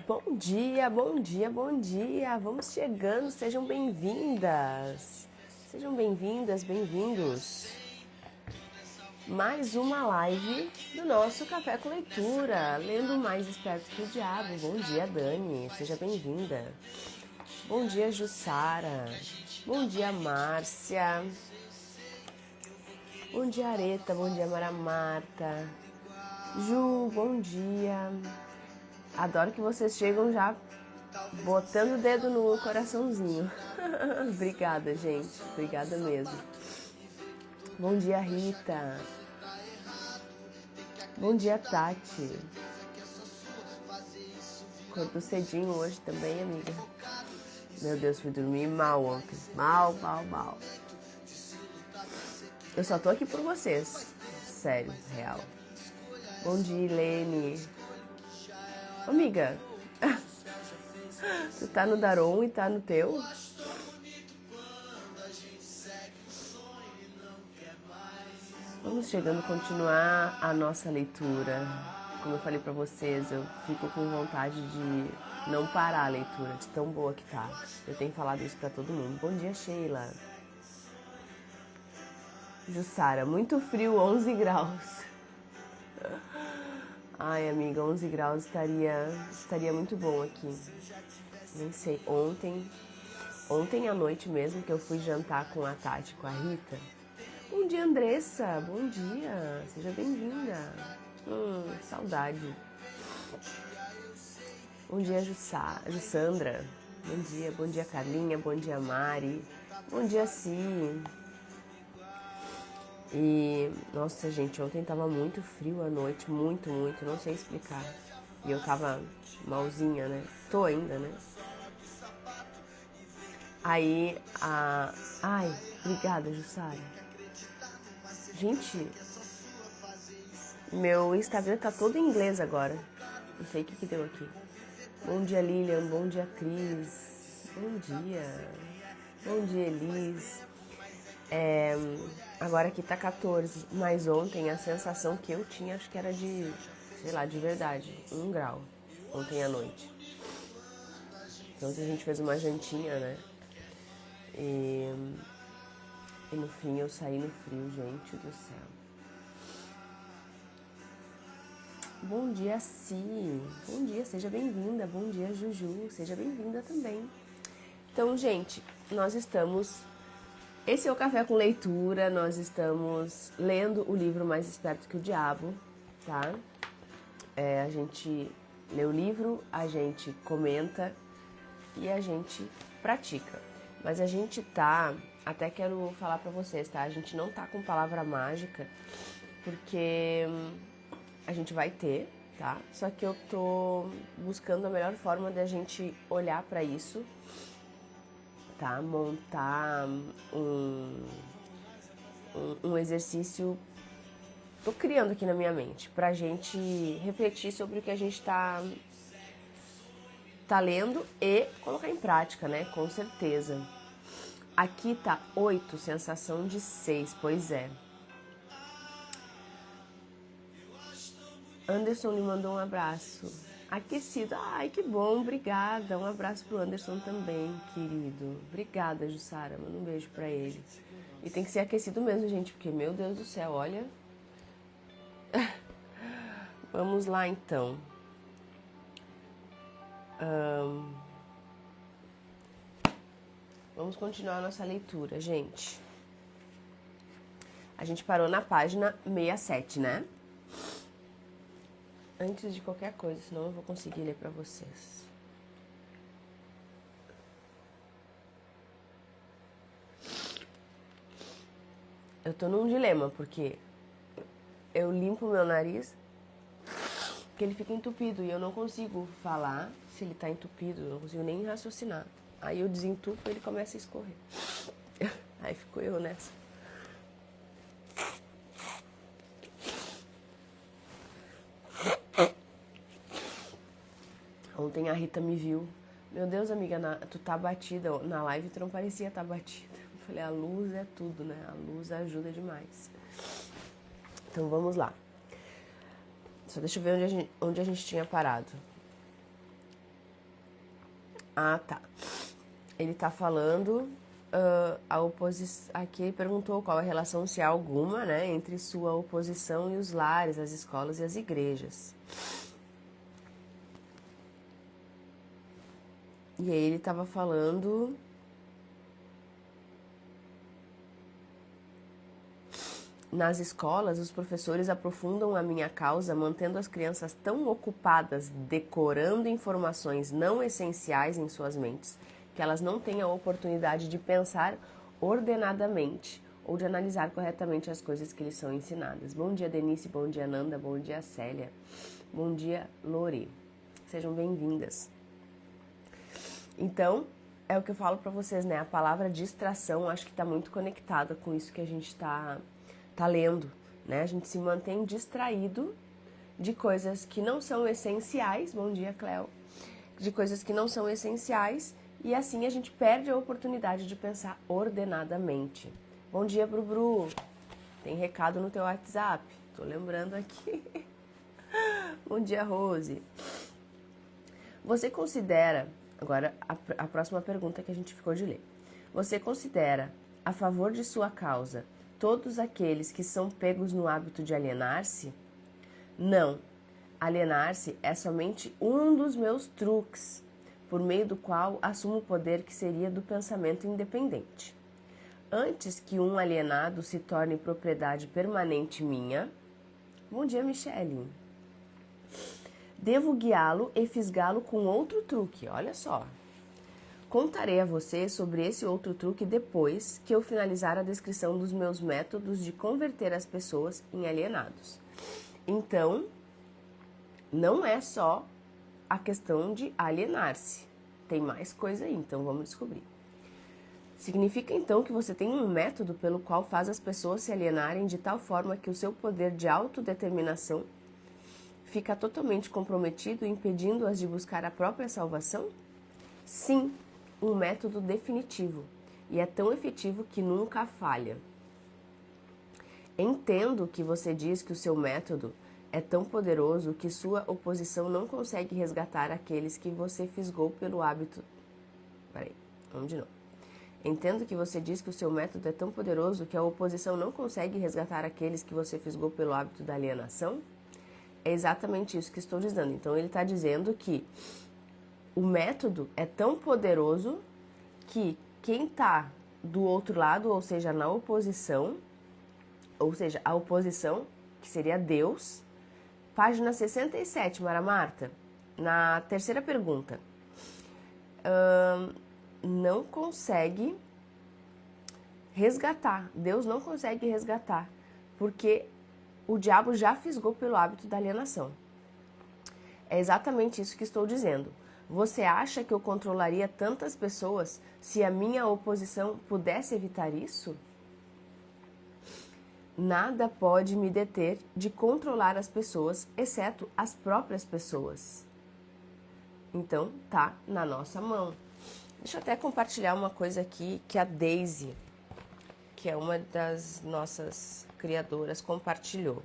Bom dia, bom dia, bom dia. Vamos chegando, sejam bem-vindas. Sejam bem-vindas, bem-vindos. Mais uma live do nosso Café com Leitura, lendo Mais Esperto que o Diabo. Bom dia, Dani, seja bem-vinda. Bom dia, Jussara. Bom dia, Márcia. Bom dia, Areta. Bom dia, Mara Marta. Ju, bom dia. Adoro que vocês chegam já botando o dedo no coraçãozinho. Obrigada, gente. Obrigada mesmo. Bom dia, Rita. Bom dia, Tati. Acordou cedinho hoje também, amiga. Meu Deus, fui dormir mal ontem. Mal. Eu só tô aqui por vocês. Sério, real. Bom dia, Helene. Amiga, tu tá no Daron e tá no teu? Vamos chegando a continuar a nossa leitura. Como eu falei pra vocês, eu fico com vontade de não parar a leitura, de tão boa que tá. Eu tenho falado isso pra todo mundo. Bom dia, Sheila. Jussara, muito frio, 11 graus. Ai, amiga, 11 graus estaria muito bom aqui. Nem sei, ontem à noite mesmo, que eu fui jantar com a Tati, com a Rita. Bom dia, Andressa, bom dia, seja bem-vinda. Saudade. Bom dia, Jussandra, bom dia, Carlinha, bom dia, Mari, bom dia, Si. E, nossa, gente, ontem tava muito frio à noite, muito, não sei explicar. E eu tava malzinha, né? Tô ainda, né? Aí, ai, obrigada, Jussara. Gente, meu Instagram tá todo em inglês agora. Não sei o que deu aqui. Bom dia, Lilian, bom dia, Cris. Bom dia, Elis. Agora aqui tá 14, mas ontem a sensação que eu tinha, acho que era de, sei lá, de verdade, 1 grau, ontem à noite. Então ontem a gente fez uma jantinha, né? E no fim eu saí no frio, gente do céu. Bom dia, Si. Bom dia, seja bem-vinda. Bom dia, Juju. Seja bem-vinda também. Então, gente, nós estamos... Esse é o Café com Leitura, nós estamos lendo o livro Mais Esperto que o Diabo, tá? A gente lê o livro, a gente comenta e a gente pratica. Mas a gente tá, até quero falar pra vocês, tá? A gente não tá com palavra mágica, porque a gente vai ter, tá? Só que eu tô buscando a melhor forma de a gente olhar pra isso, tá? Montar um exercício, tô criando aqui na minha mente, pra gente refletir sobre o que a gente tá lendo e colocar em prática, né? Com certeza. Aqui tá 8, sensação de 6, pois é. Anderson me mandou um abraço. Aquecido. Ai, que bom, obrigada. Um abraço pro Anderson também, querido. Obrigada, Jussara. Manda um beijo pra ele. E tem que ser aquecido mesmo, gente, porque, meu Deus do céu, olha. Vamos lá, então. Vamos continuar a nossa leitura, gente. A gente parou na página 67, né? Antes de qualquer coisa, senão eu vou conseguir ler pra vocês. Eu tô num dilema, porque eu limpo o meu nariz, que ele fica entupido, e eu não consigo falar se ele tá entupido, eu não consigo nem raciocinar. Aí eu desentupo e ele começa a escorrer. Aí fico eu nessa. Ontem a Rita me viu. Meu Deus, amiga, tu tá batida. Na live tu não parecia estar batida. Eu falei, a luz é tudo, né? A luz ajuda demais. Então vamos lá. Só deixa eu ver onde a gente tinha parado. Ah, tá. Ele tá falando, a oposição. Aqui ele perguntou qual a relação, se há alguma, né, entre sua oposição e os lares, as escolas e as igrejas. E aí ele estava falando. Nas escolas, os professores aprofundam a minha causa, mantendo as crianças tão ocupadas decorando informações não essenciais em suas mentes, que elas não têm a oportunidade de pensar ordenadamente ou de analisar corretamente as coisas que lhes são ensinadas. Bom dia, Denise, bom dia, Nanda, bom dia, Célia, bom dia, Lore. Sejam bem-vindas. Então, é o que eu falo para vocês, né? A palavra distração acho que está muito conectada com isso que a gente tá lendo, né? A gente se mantém distraído de coisas que não são essenciais. Bom dia, Cléo. De coisas que não são essenciais e assim a gente perde a oportunidade de pensar ordenadamente. Bom dia, Brubru. Tem recado no teu WhatsApp. Tô lembrando aqui. Bom dia, Rose. Você considera, agora a próxima pergunta que a gente ficou de ler. Você considera a favor de sua causa todos aqueles que são pegos no hábito de alienar-se? Não. Alienar-se é somente um dos meus truques, por meio do qual assumo o poder que seria do pensamento independente. Antes que um alienado se torne propriedade permanente minha... Bom dia, Michele. Devo guiá-lo e fisgá-lo com outro truque, olha só. Contarei a você sobre esse outro truque depois que eu finalizar a descrição dos meus métodos de converter as pessoas em alienados. Então, não é só a questão de alienar-se. Tem mais coisa aí, então vamos descobrir. Significa então que você tem um método pelo qual faz as pessoas se alienarem de tal forma que o seu poder de autodeterminação fica totalmente comprometido, impedindo-as de buscar a própria salvação? Sim, um método definitivo, e é tão efetivo que nunca falha. Entendo que você diz que o seu método é tão poderoso que sua oposição não consegue resgatar aqueles que você fisgou pelo hábito... Peraí, vamos de novo. Entendo que você diz que o seu método é tão poderoso que a oposição não consegue resgatar aqueles que você fisgou pelo hábito da alienação? É exatamente isso que estou dizendo. Então ele está dizendo que o método é tão poderoso que quem está do outro lado, ou seja, na oposição, ou seja, a oposição, que seria Deus, página 67, Mara Marta, na terceira pergunta, não consegue resgatar, Deus não consegue resgatar, porque o diabo já fisgou pelo hábito da alienação. É exatamente isso que estou dizendo. Você acha que eu controlaria tantas pessoas se a minha oposição pudesse evitar isso? Nada pode me deter de controlar as pessoas, exceto as próprias pessoas. Então, tá na nossa mão. Deixa eu até compartilhar uma coisa aqui que a Daisy, que é uma das nossas criadoras, compartilhou.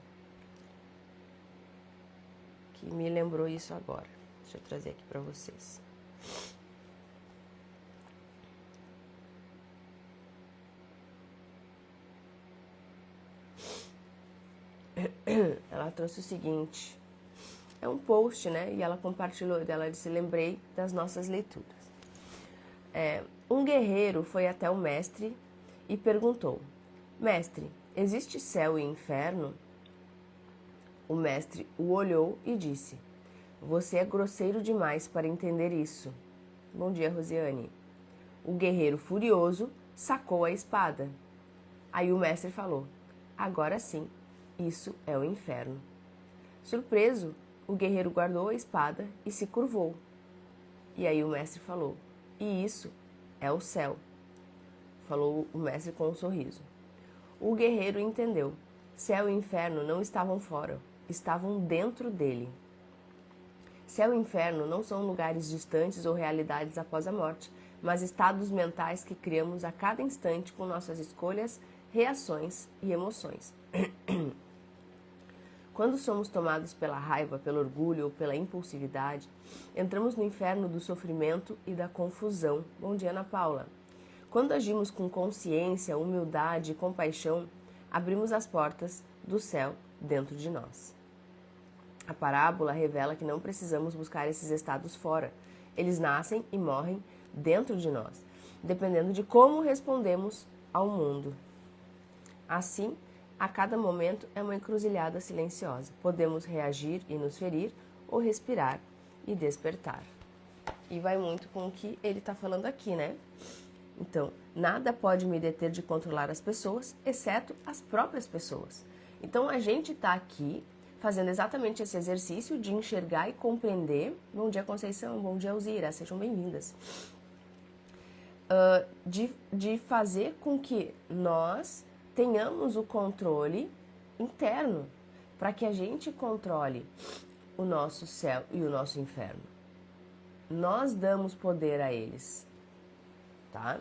Que me lembrou isso agora. Deixa eu trazer aqui para vocês. Ela trouxe o seguinte. É um post, né? E ela compartilhou, ela disse, lembrei das nossas leituras. Um guerreiro foi até o mestre e perguntou: Mestre, existe céu e inferno? O mestre o olhou e disse: Você é grosseiro demais para entender isso. Bom dia, Rosiane. O guerreiro furioso sacou a espada. Aí o mestre falou: Agora sim, isso é o inferno. Surpreso, o guerreiro guardou a espada e se curvou. E aí o mestre falou: E isso é o céu. Falou o mestre com um sorriso. O guerreiro entendeu. Céu e inferno não estavam fora, estavam dentro dele. Céu e inferno não são lugares distantes ou realidades após a morte, mas estados mentais que criamos a cada instante com nossas escolhas, reações e emoções. Quando somos tomados pela raiva, pelo orgulho ou pela impulsividade, entramos no inferno do sofrimento e da confusão. Bom dia, Ana Paula. Quando agimos com consciência, humildade e compaixão, abrimos as portas do céu dentro de nós. A parábola revela que não precisamos buscar esses estados fora. Eles nascem e morrem dentro de nós, dependendo de como respondemos ao mundo. Assim, a cada momento é uma encruzilhada silenciosa. Podemos reagir e nos ferir, ou respirar e despertar. E vai muito com o que ele está falando aqui, né? Então, nada pode me deter de controlar as pessoas, exceto as próprias pessoas. Então, a gente está aqui fazendo exatamente esse exercício de enxergar e compreender. Bom dia, Conceição. Bom dia, Alzira. Sejam bem-vindas. De fazer com que nós tenhamos o controle interno, para que a gente controle o nosso céu e o nosso inferno. Nós damos poder a eles, tá?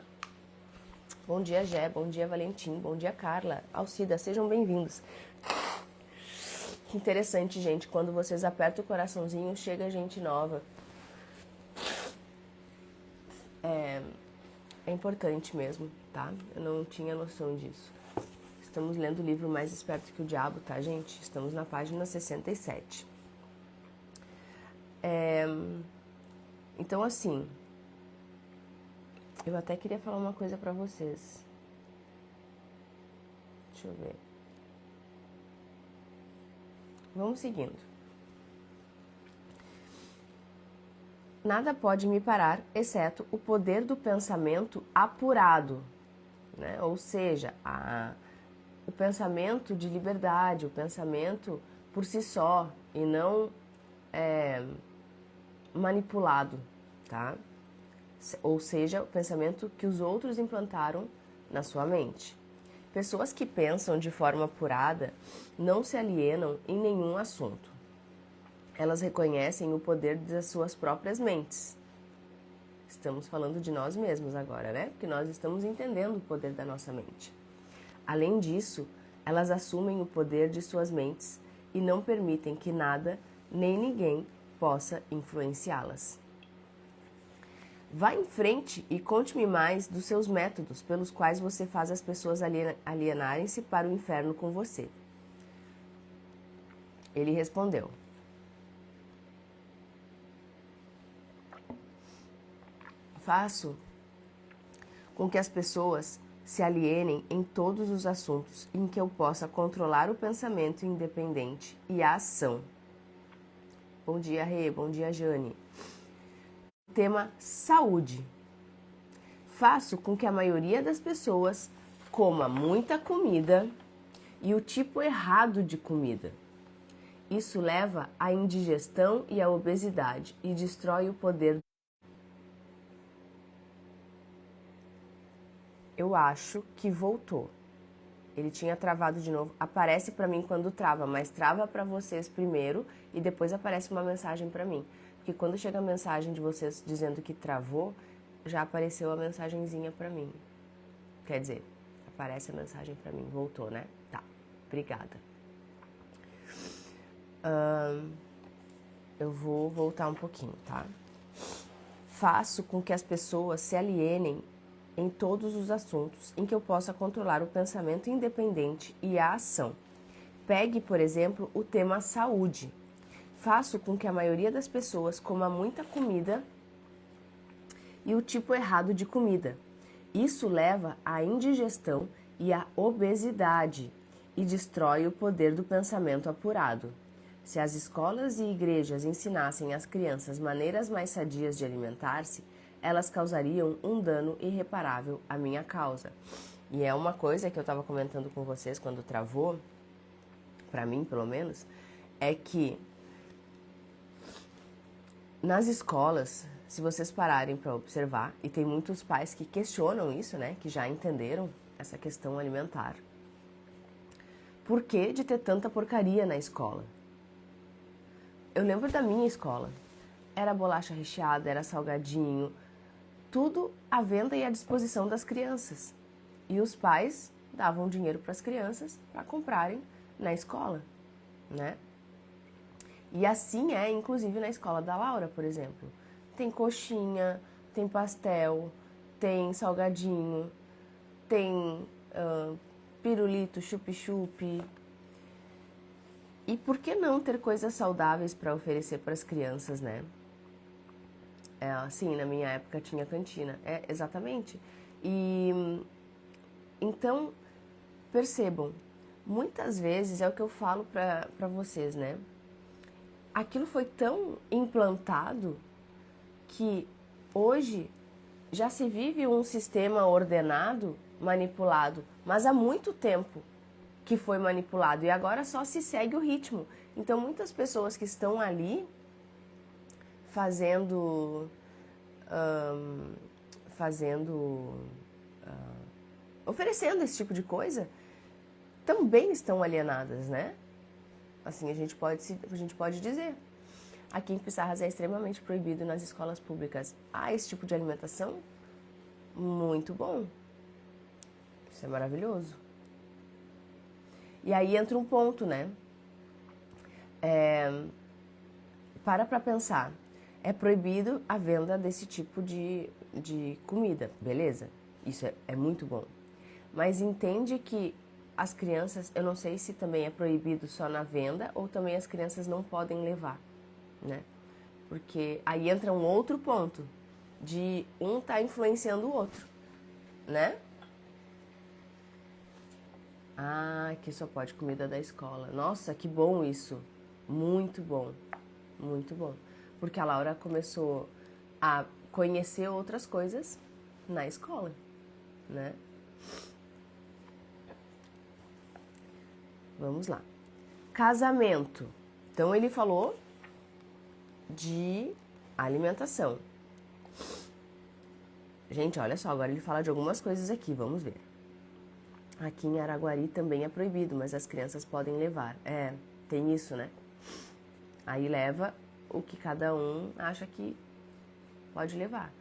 Bom dia, Gé, bom dia, Valentim, bom dia, Carla, Alcida, sejam bem-vindos. Que interessante, gente, quando vocês apertam o coraçãozinho, chega gente nova. É importante mesmo, tá? Eu não tinha noção disso. Estamos lendo o livro Mais Esperto que o Diabo, tá, gente? Estamos na página 67. Então, assim, eu até queria falar uma coisa pra vocês. Deixa eu ver. Vamos seguindo. Nada pode me parar, exceto o poder do pensamento apurado, né? Ou seja, o pensamento de liberdade, o pensamento por si só e não manipulado, tá? Ou seja, o pensamento que os outros implantaram na sua mente. Pessoas que pensam de forma apurada não se alienam em nenhum assunto. Elas reconhecem o poder das suas próprias mentes. Estamos falando de nós mesmos agora, né? Porque nós estamos entendendo o poder da nossa mente. Além disso, elas assumem o poder de suas mentes e não permitem que nada nem ninguém possa influenciá-las. Vá em frente e conte-me mais dos seus métodos pelos quais você faz as pessoas alienarem-se para o inferno com você. Ele respondeu: faço com que as pessoas se alienem em todos os assuntos em que eu possa controlar o pensamento independente e a ação. Bom dia, Rê. Bom dia, Jane. Tema saúde. Faço com que a maioria das pessoas coma muita comida e o tipo errado de comida. Isso leva à indigestão e à obesidade e destrói o poder. Eu acho que voltou. Ele tinha travado de novo. Aparece para mim quando trava, mas trava para vocês primeiro e depois aparece uma mensagem para mim. Porque quando chega a mensagem de vocês dizendo que travou, já apareceu a mensagenzinha para mim. Quer dizer, aparece a mensagem para mim. Voltou, né? Tá. Obrigada. Eu vou voltar um pouquinho, tá? Faço com que as pessoas se alienem em todos os assuntos em que eu possa controlar o pensamento independente e a ação. Pegue, por exemplo, o tema saúde. Faço com que a maioria das pessoas coma muita comida e o tipo errado de comida. Isso leva à indigestão e à obesidade e destrói o poder do pensamento apurado. Se as escolas e igrejas ensinassem às crianças maneiras mais sadias de alimentar-se, elas causariam um dano irreparável à minha causa. E é uma coisa que eu estava comentando com vocês quando travou, para mim pelo menos, é que nas escolas, se vocês pararem para observar, e tem muitos pais que questionam isso, né, que já entenderam essa questão alimentar. Por que de ter tanta porcaria na escola? Eu lembro da minha escola. Era bolacha recheada, era salgadinho, tudo à venda e à disposição das crianças. E os pais davam dinheiro para as crianças para comprarem na escola. né? E assim é, inclusive, na escola da Laura, por exemplo. Tem coxinha, tem pastel, tem salgadinho, tem pirulito, chup-chup. E por que não ter coisas saudáveis para oferecer para as crianças, né? Sim, na minha época tinha cantina. Exatamente. E então, percebam, muitas vezes é o que eu falo para vocês, né? Aquilo foi tão implantado que hoje já se vive um sistema ordenado, manipulado, mas há muito tempo que foi manipulado e agora só se segue o ritmo. Então, muitas pessoas que estão ali oferecendo esse tipo de coisa, também estão alienadas, né? Assim a gente pode dizer. Aqui em Pissarras é extremamente proibido nas escolas públicas. Esse tipo de alimentação? Muito bom. Isso é maravilhoso. E aí entra um ponto, né? Para pensar. É proibido a venda desse tipo de comida, beleza? Isso é muito bom. Mas entende que as crianças, eu não sei se também é proibido só na venda ou também as crianças não podem levar, né? Porque aí entra um outro ponto de um tá influenciando o outro, né? Que só pode comida da escola. Nossa, que bom isso. Muito bom. Muito bom. Porque a Laura começou a conhecer outras coisas na escola, né? Vamos lá. Casamento. Então ele falou de alimentação. Gente, olha só, agora ele fala de algumas coisas aqui, vamos ver. Aqui em Araguari também é proibido, mas as crianças podem levar. Tem isso, né? Aí leva o que cada um acha que pode levar.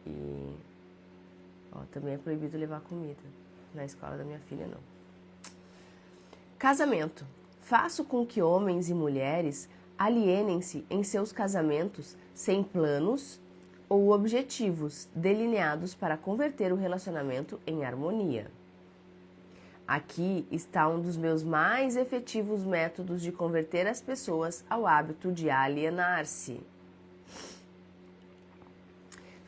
E também é proibido levar comida. Na escola da minha filha, não. Casamento. Faço com que homens e mulheres alienem-se em seus casamentos sem planos ou objetivos delineados para converter o relacionamento em harmonia. Aqui está um dos meus mais efetivos métodos de converter as pessoas ao hábito de alienar-se.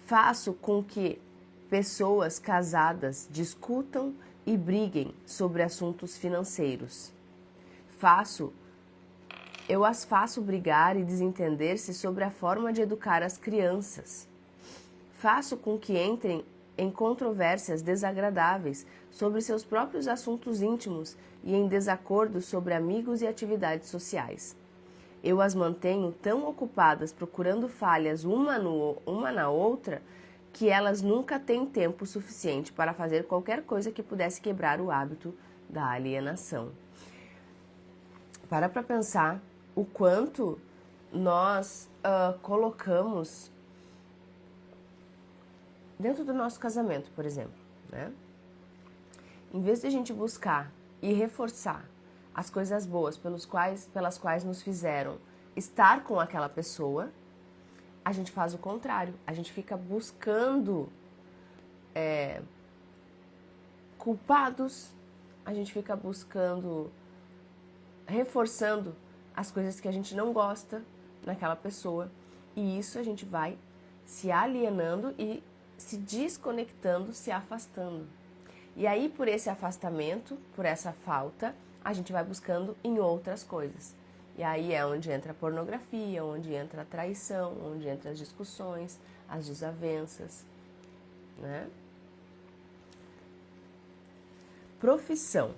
Faço com que pessoas casadas discutam e briguem sobre assuntos financeiros. Eu as faço brigar e desentender-se sobre a forma de educar as crianças. Faço com que entrem em controvérsias desagradáveis sobre seus próprios assuntos íntimos e em desacordos sobre amigos e atividades sociais. Eu as mantenho tão ocupadas procurando falhas uma na outra que elas nunca têm tempo suficiente para fazer qualquer coisa que pudesse quebrar o hábito da alienação. Para pensar o quanto nós colocamos dentro do nosso casamento, por exemplo, né? Em vez de a gente buscar e reforçar as coisas boas pelas quais nos fizeram estar com aquela pessoa, a gente faz o contrário. A gente fica buscando culpados, a gente fica buscando, reforçando as coisas que a gente não gosta naquela pessoa. E isso a gente vai se alienando e se desconectando, se afastando. E aí, por esse afastamento, por essa falta, a gente vai buscando em outras coisas. E aí é onde entra a pornografia, onde entra a traição, onde entra as discussões, as desavenças, né? Profissão.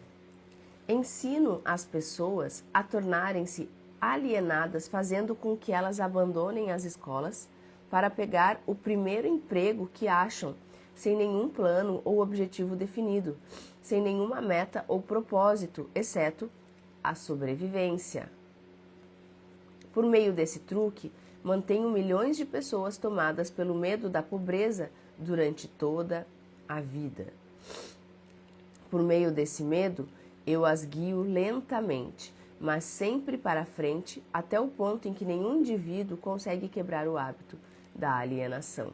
Ensino as pessoas a tornarem-se alienadas, fazendo com que elas abandonem as escolas para pegar o primeiro emprego que acham, sem nenhum plano ou objetivo definido, sem nenhuma meta ou propósito, exceto a sobrevivência. Por meio desse truque, mantenho milhões de pessoas tomadas pelo medo da pobreza durante toda a vida. Por meio desse medo, eu as guio lentamente, mas sempre para frente, até o ponto em que nenhum indivíduo consegue quebrar o hábito da alienação.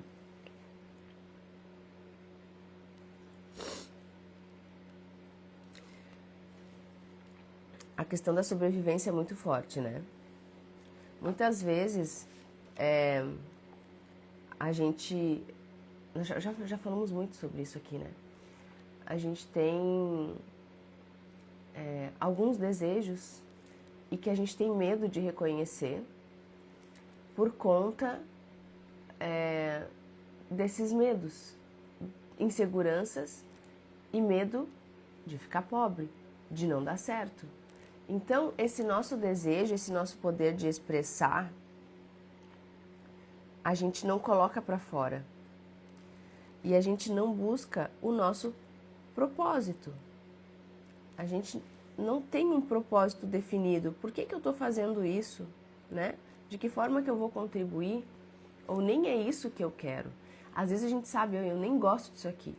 A questão da sobrevivência é muito forte, né? Muitas vezes, a gente... Já falamos muito sobre isso aqui, né? A gente tem alguns desejos e que a gente tem medo de reconhecer por conta desses medos, inseguranças e medo de ficar pobre, de não dar certo. Então, esse nosso desejo, esse nosso poder de expressar, a gente não coloca para fora. E a gente não busca o nosso propósito. A gente não tem um propósito definido. Por que eu estou fazendo isso, né? De que forma que eu vou contribuir? Ou nem é isso que eu quero. Às vezes a gente sabe, eu nem gosto disso aqui.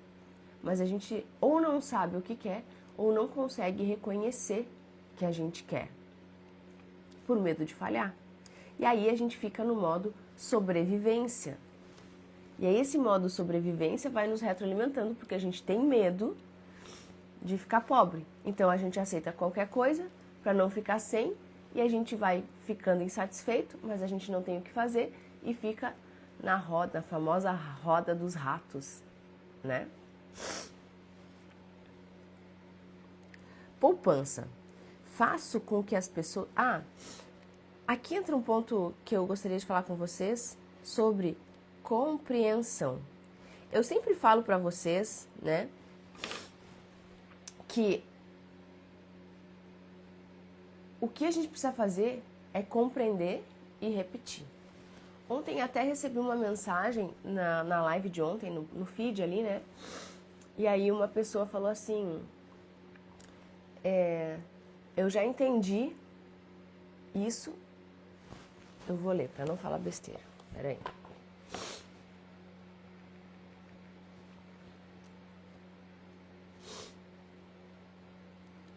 Mas a gente ou não sabe o que quer, ou não consegue reconhecer que a gente quer, por medo de falhar. E aí a gente fica no modo sobrevivência. E aí esse modo sobrevivência vai nos retroalimentando, porque a gente tem medo de ficar pobre. Então a gente aceita qualquer coisa para não ficar sem, e a gente vai ficando insatisfeito, mas a gente não tem o que fazer e fica na roda, a famosa roda dos ratos, né? Poupança. Faço com que as pessoas... aqui entra um ponto que eu gostaria de falar com vocês sobre compreensão. Eu sempre falo para vocês, né, que o que a gente precisa fazer é compreender e repetir. Ontem até recebi uma mensagem na live de ontem, no feed ali, né, e aí uma pessoa falou assim... eu já entendi isso. Eu vou ler para não falar besteira. Peraí.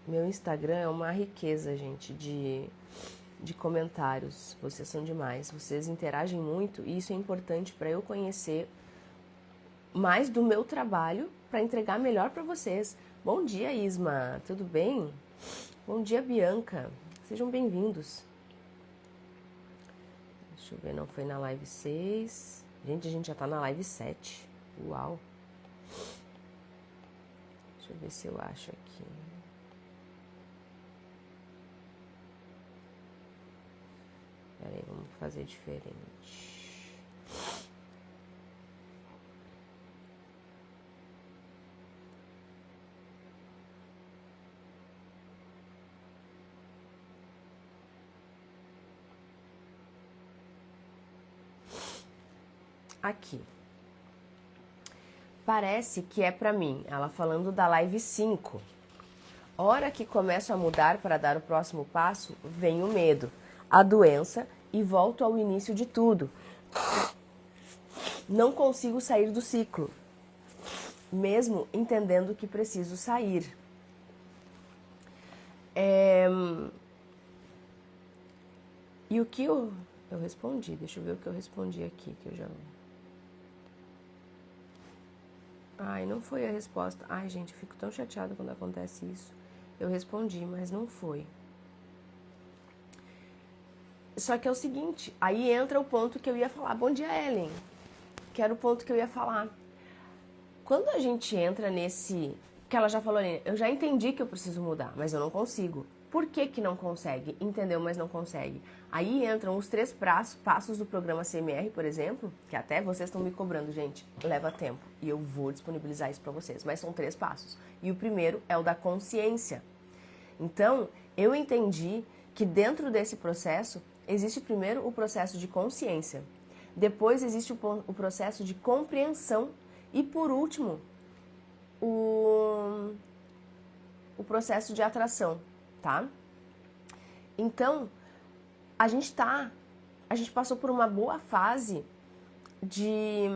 Meu Instagram é uma riqueza, gente, de comentários. Vocês são demais. Vocês interagem muito e isso é importante para eu conhecer mais do meu trabalho para entregar melhor para vocês. Bom dia, Isma. Tudo bem? Bom dia, Bianca. Sejam bem-vindos. Deixa eu ver, não foi na live 6. Gente, a gente já tá na live 7. Uau. Deixa eu ver se eu acho aqui. Peraí, vamos fazer diferente. Aqui. Parece que é pra mim, ela falando da live 5. Hora que começo a mudar para dar o próximo passo, vem o medo, a doença e volto ao início de tudo. Não consigo sair do ciclo, mesmo entendendo que preciso sair. E o que eu respondi? Deixa eu ver o que eu respondi aqui, que eu já... Ai, não foi a resposta. Ai, gente, eu fico tão chateada quando acontece isso. Eu respondi, mas não foi. Só que é o seguinte, aí entra o ponto que eu ia falar. Bom dia, Ellen. Que era o ponto que eu ia falar. Quando a gente entra nesse... Que ela já falou ali, eu já entendi que eu preciso mudar, mas eu não consigo. Por que que não consegue? Entendeu, mas não consegue. Aí entram os 3 passos do programa CMR, por exemplo, que até vocês estão me cobrando, gente, leva tempo. E eu vou disponibilizar isso para vocês, mas são 3 passos. E o primeiro é o da consciência. Então, eu entendi que dentro desse processo, existe primeiro o processo de consciência. Depois existe o processo de compreensão. E por último, o processo de atração. Tá? Então, a gente passou por uma boa fase de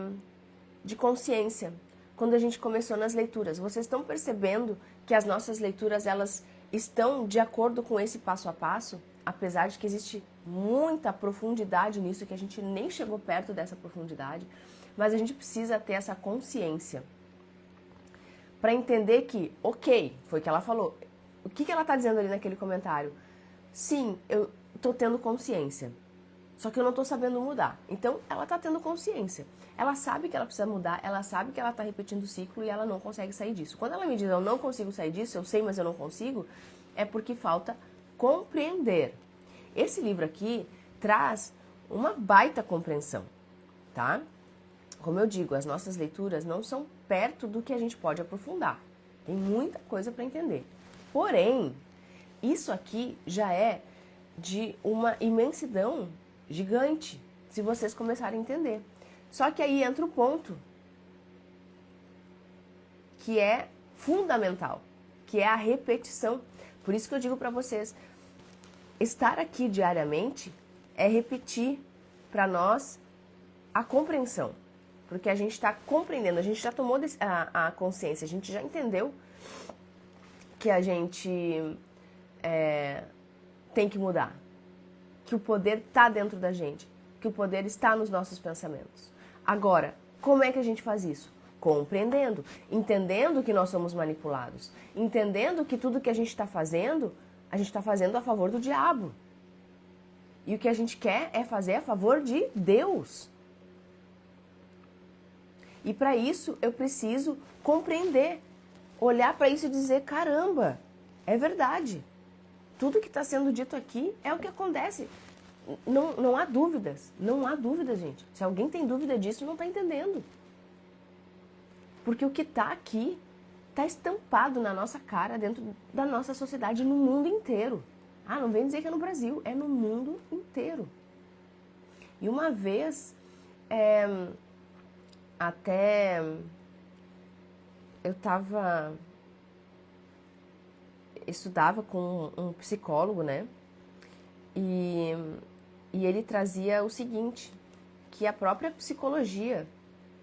consciência quando a gente começou nas leituras. Vocês estão percebendo que as nossas leituras, elas estão de acordo com esse passo a passo, apesar de que existe muita profundidade nisso, que a gente nem chegou perto dessa profundidade, mas a gente precisa ter essa consciência para entender que, ok, foi o que ela falou. O que ela está dizendo ali naquele comentário? Sim, eu estou tendo consciência, só que eu não estou sabendo mudar. Então, ela está tendo consciência. Ela sabe que ela precisa mudar, ela sabe que ela está repetindo o ciclo e ela não consegue sair disso. Quando ela me diz, eu não consigo sair disso, eu sei, mas eu não consigo, é porque falta compreender. Esse livro aqui traz uma baita compreensão, tá? Como eu digo, as nossas leituras não são perto do que a gente pode aprofundar. Tem muita coisa para entender. Porém, isso aqui já é de uma imensidão gigante, se vocês começarem a entender. Só que aí entra o ponto que é fundamental, que é a repetição. Por isso que eu digo para vocês, estar aqui diariamente é repetir para nós a compreensão. Porque a gente está compreendendo, a gente já tomou a consciência, a gente já entendeu que a gente tem que mudar. Que o poder está dentro da gente, que o poder está nos nossos pensamentos. Agora, como é que a gente faz isso? Compreendendo, entendendo que nós somos manipulados, entendendo que tudo que a gente está fazendo a favor do diabo. E o que a gente quer é fazer a favor de Deus. E para isso eu preciso compreender, olhar para isso e dizer, caramba, é verdade. Tudo que está sendo dito aqui é o que acontece. Não há dúvidas, gente. Se alguém tem dúvida disso, não está entendendo. Porque o que está aqui está estampado na nossa cara, dentro da nossa sociedade, no mundo inteiro. Ah, não vem dizer que é no Brasil, é no mundo inteiro. E uma vez, até eu estudava com um psicólogo, né? E ele trazia o seguinte, que a própria psicologia,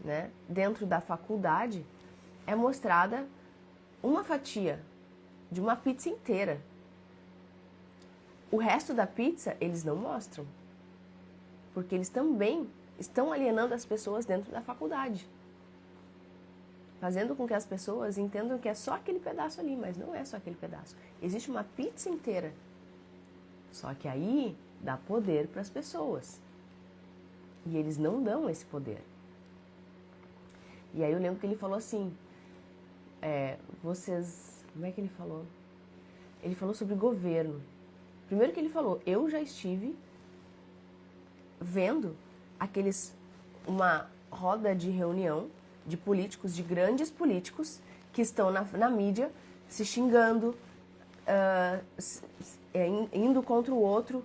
né, dentro da faculdade, é mostrada uma fatia de uma pizza inteira. O resto da pizza eles não mostram, porque eles também estão alienando as pessoas dentro da faculdade, fazendo com que as pessoas entendam que é só aquele pedaço ali, mas não é só aquele pedaço. Existe uma pizza inteira. Só que aí dá poder para as pessoas. E eles não dão esse poder. E aí eu lembro que ele falou assim, como é que ele falou? Ele falou sobre governo. Primeiro que ele falou, eu já estive vendo uma roda de reunião de políticos, de grandes políticos, que estão na mídia se xingando, indo contra o outro,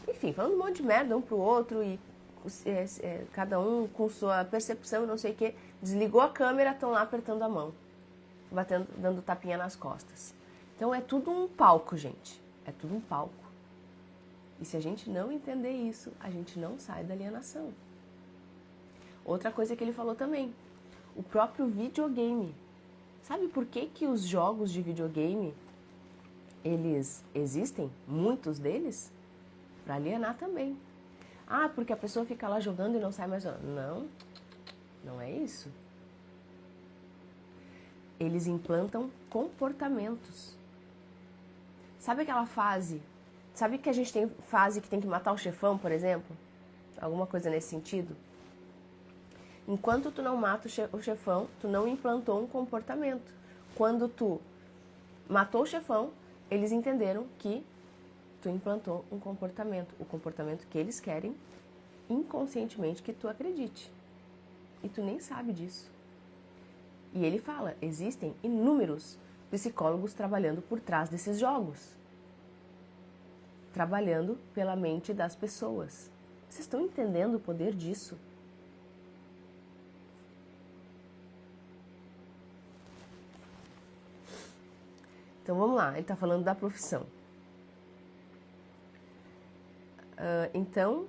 enfim, falando um monte de merda um pro outro e cada um com sua percepção e não sei o que, desligou a câmera, estão lá apertando a mão, dando tapinha nas costas. Então é tudo um palco, gente, é tudo um palco. E se a gente não entender isso, a gente não sai da alienação. Outra coisa que ele falou também, o próprio videogame. Sabe por que que os jogos de videogame, eles existem, muitos deles? Para alienar também. Ah, porque a pessoa fica lá jogando e não sai mais jogando. Não, não é isso. Eles implantam comportamentos. Sabe aquela fase? Sabe que a gente tem fase que tem que matar o chefão, por exemplo? Alguma coisa nesse sentido? Enquanto tu não mata o chefão, tu não implantou um comportamento. Quando tu matou o chefão, eles entenderam que tu implantou um comportamento. O comportamento que eles querem, inconscientemente, que tu acredite. E tu nem sabe disso. E ele fala, existem inúmeros psicólogos trabalhando por trás desses jogos. Trabalhando pela mente das pessoas. Vocês estão entendendo o poder disso? Então vamos lá, ele está falando da profissão. Então,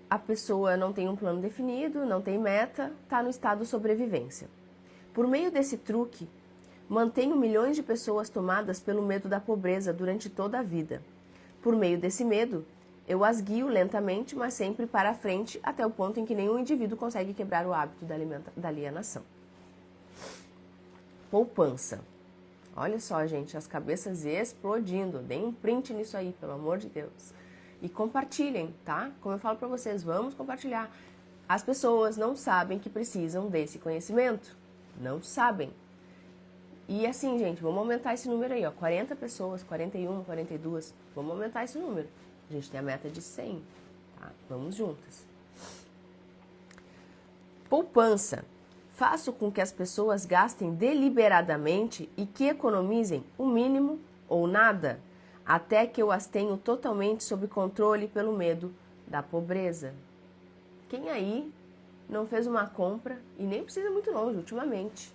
a pessoa não tem um plano definido, não tem meta, está no estado de sobrevivência. Por meio desse truque, Mantenho milhões de pessoas tomadas pelo medo da pobreza durante toda a vida. Por meio desse medo, eu as guio lentamente, mas sempre para a frente, até o ponto em que nenhum indivíduo consegue quebrar o hábito da alienação. Poupança. Olha só, gente, as cabeças explodindo. Deem um print nisso aí, pelo amor de Deus. E compartilhem, tá? Como eu falo para vocês, vamos compartilhar. As pessoas não sabem que precisam desse conhecimento. Não sabem. E assim, gente, vamos aumentar esse número aí, ó. 40 pessoas, 41, 42. Vamos aumentar esse número. A gente tem a meta de 100, tá? Vamos juntas. Poupança. Faço com que as pessoas gastem deliberadamente e que economizem o mínimo ou nada, até que eu as tenho totalmente sob controle pelo medo da pobreza. Quem aí não fez uma compra, e nem precisa ir muito longe ultimamente,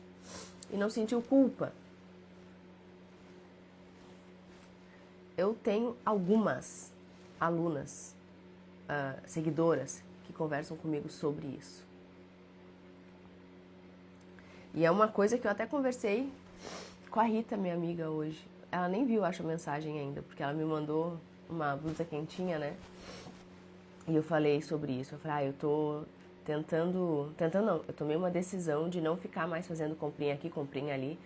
e não sentiu culpa? Eu tenho algumas alunas, seguidoras, que conversam comigo sobre isso. E é uma coisa que eu até conversei com a Rita, minha amiga, hoje. Ela nem viu, acho, a mensagem ainda, porque ela me mandou uma blusa quentinha, né? E eu falei sobre isso. Eu falei, eu tô tentando não, eu tomei uma decisão de não ficar mais fazendo comprinha aqui, comprinha ali.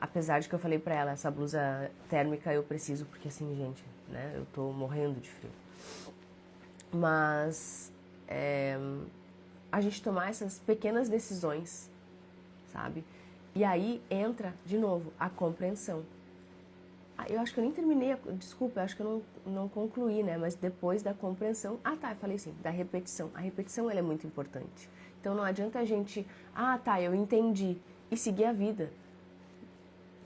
Apesar de que eu falei pra ela, essa blusa térmica eu preciso, porque assim, gente, né? Eu tô morrendo de frio. Mas a gente tomar essas pequenas decisões, sabe? E aí entra, de novo, a compreensão. Eu acho que eu nem terminei, desculpa, eu acho que eu não concluí, né? Mas depois da compreensão... eu falei assim, da repetição. A repetição, ela é muito importante. Então, não adianta a gente... eu entendi. E seguir a vida.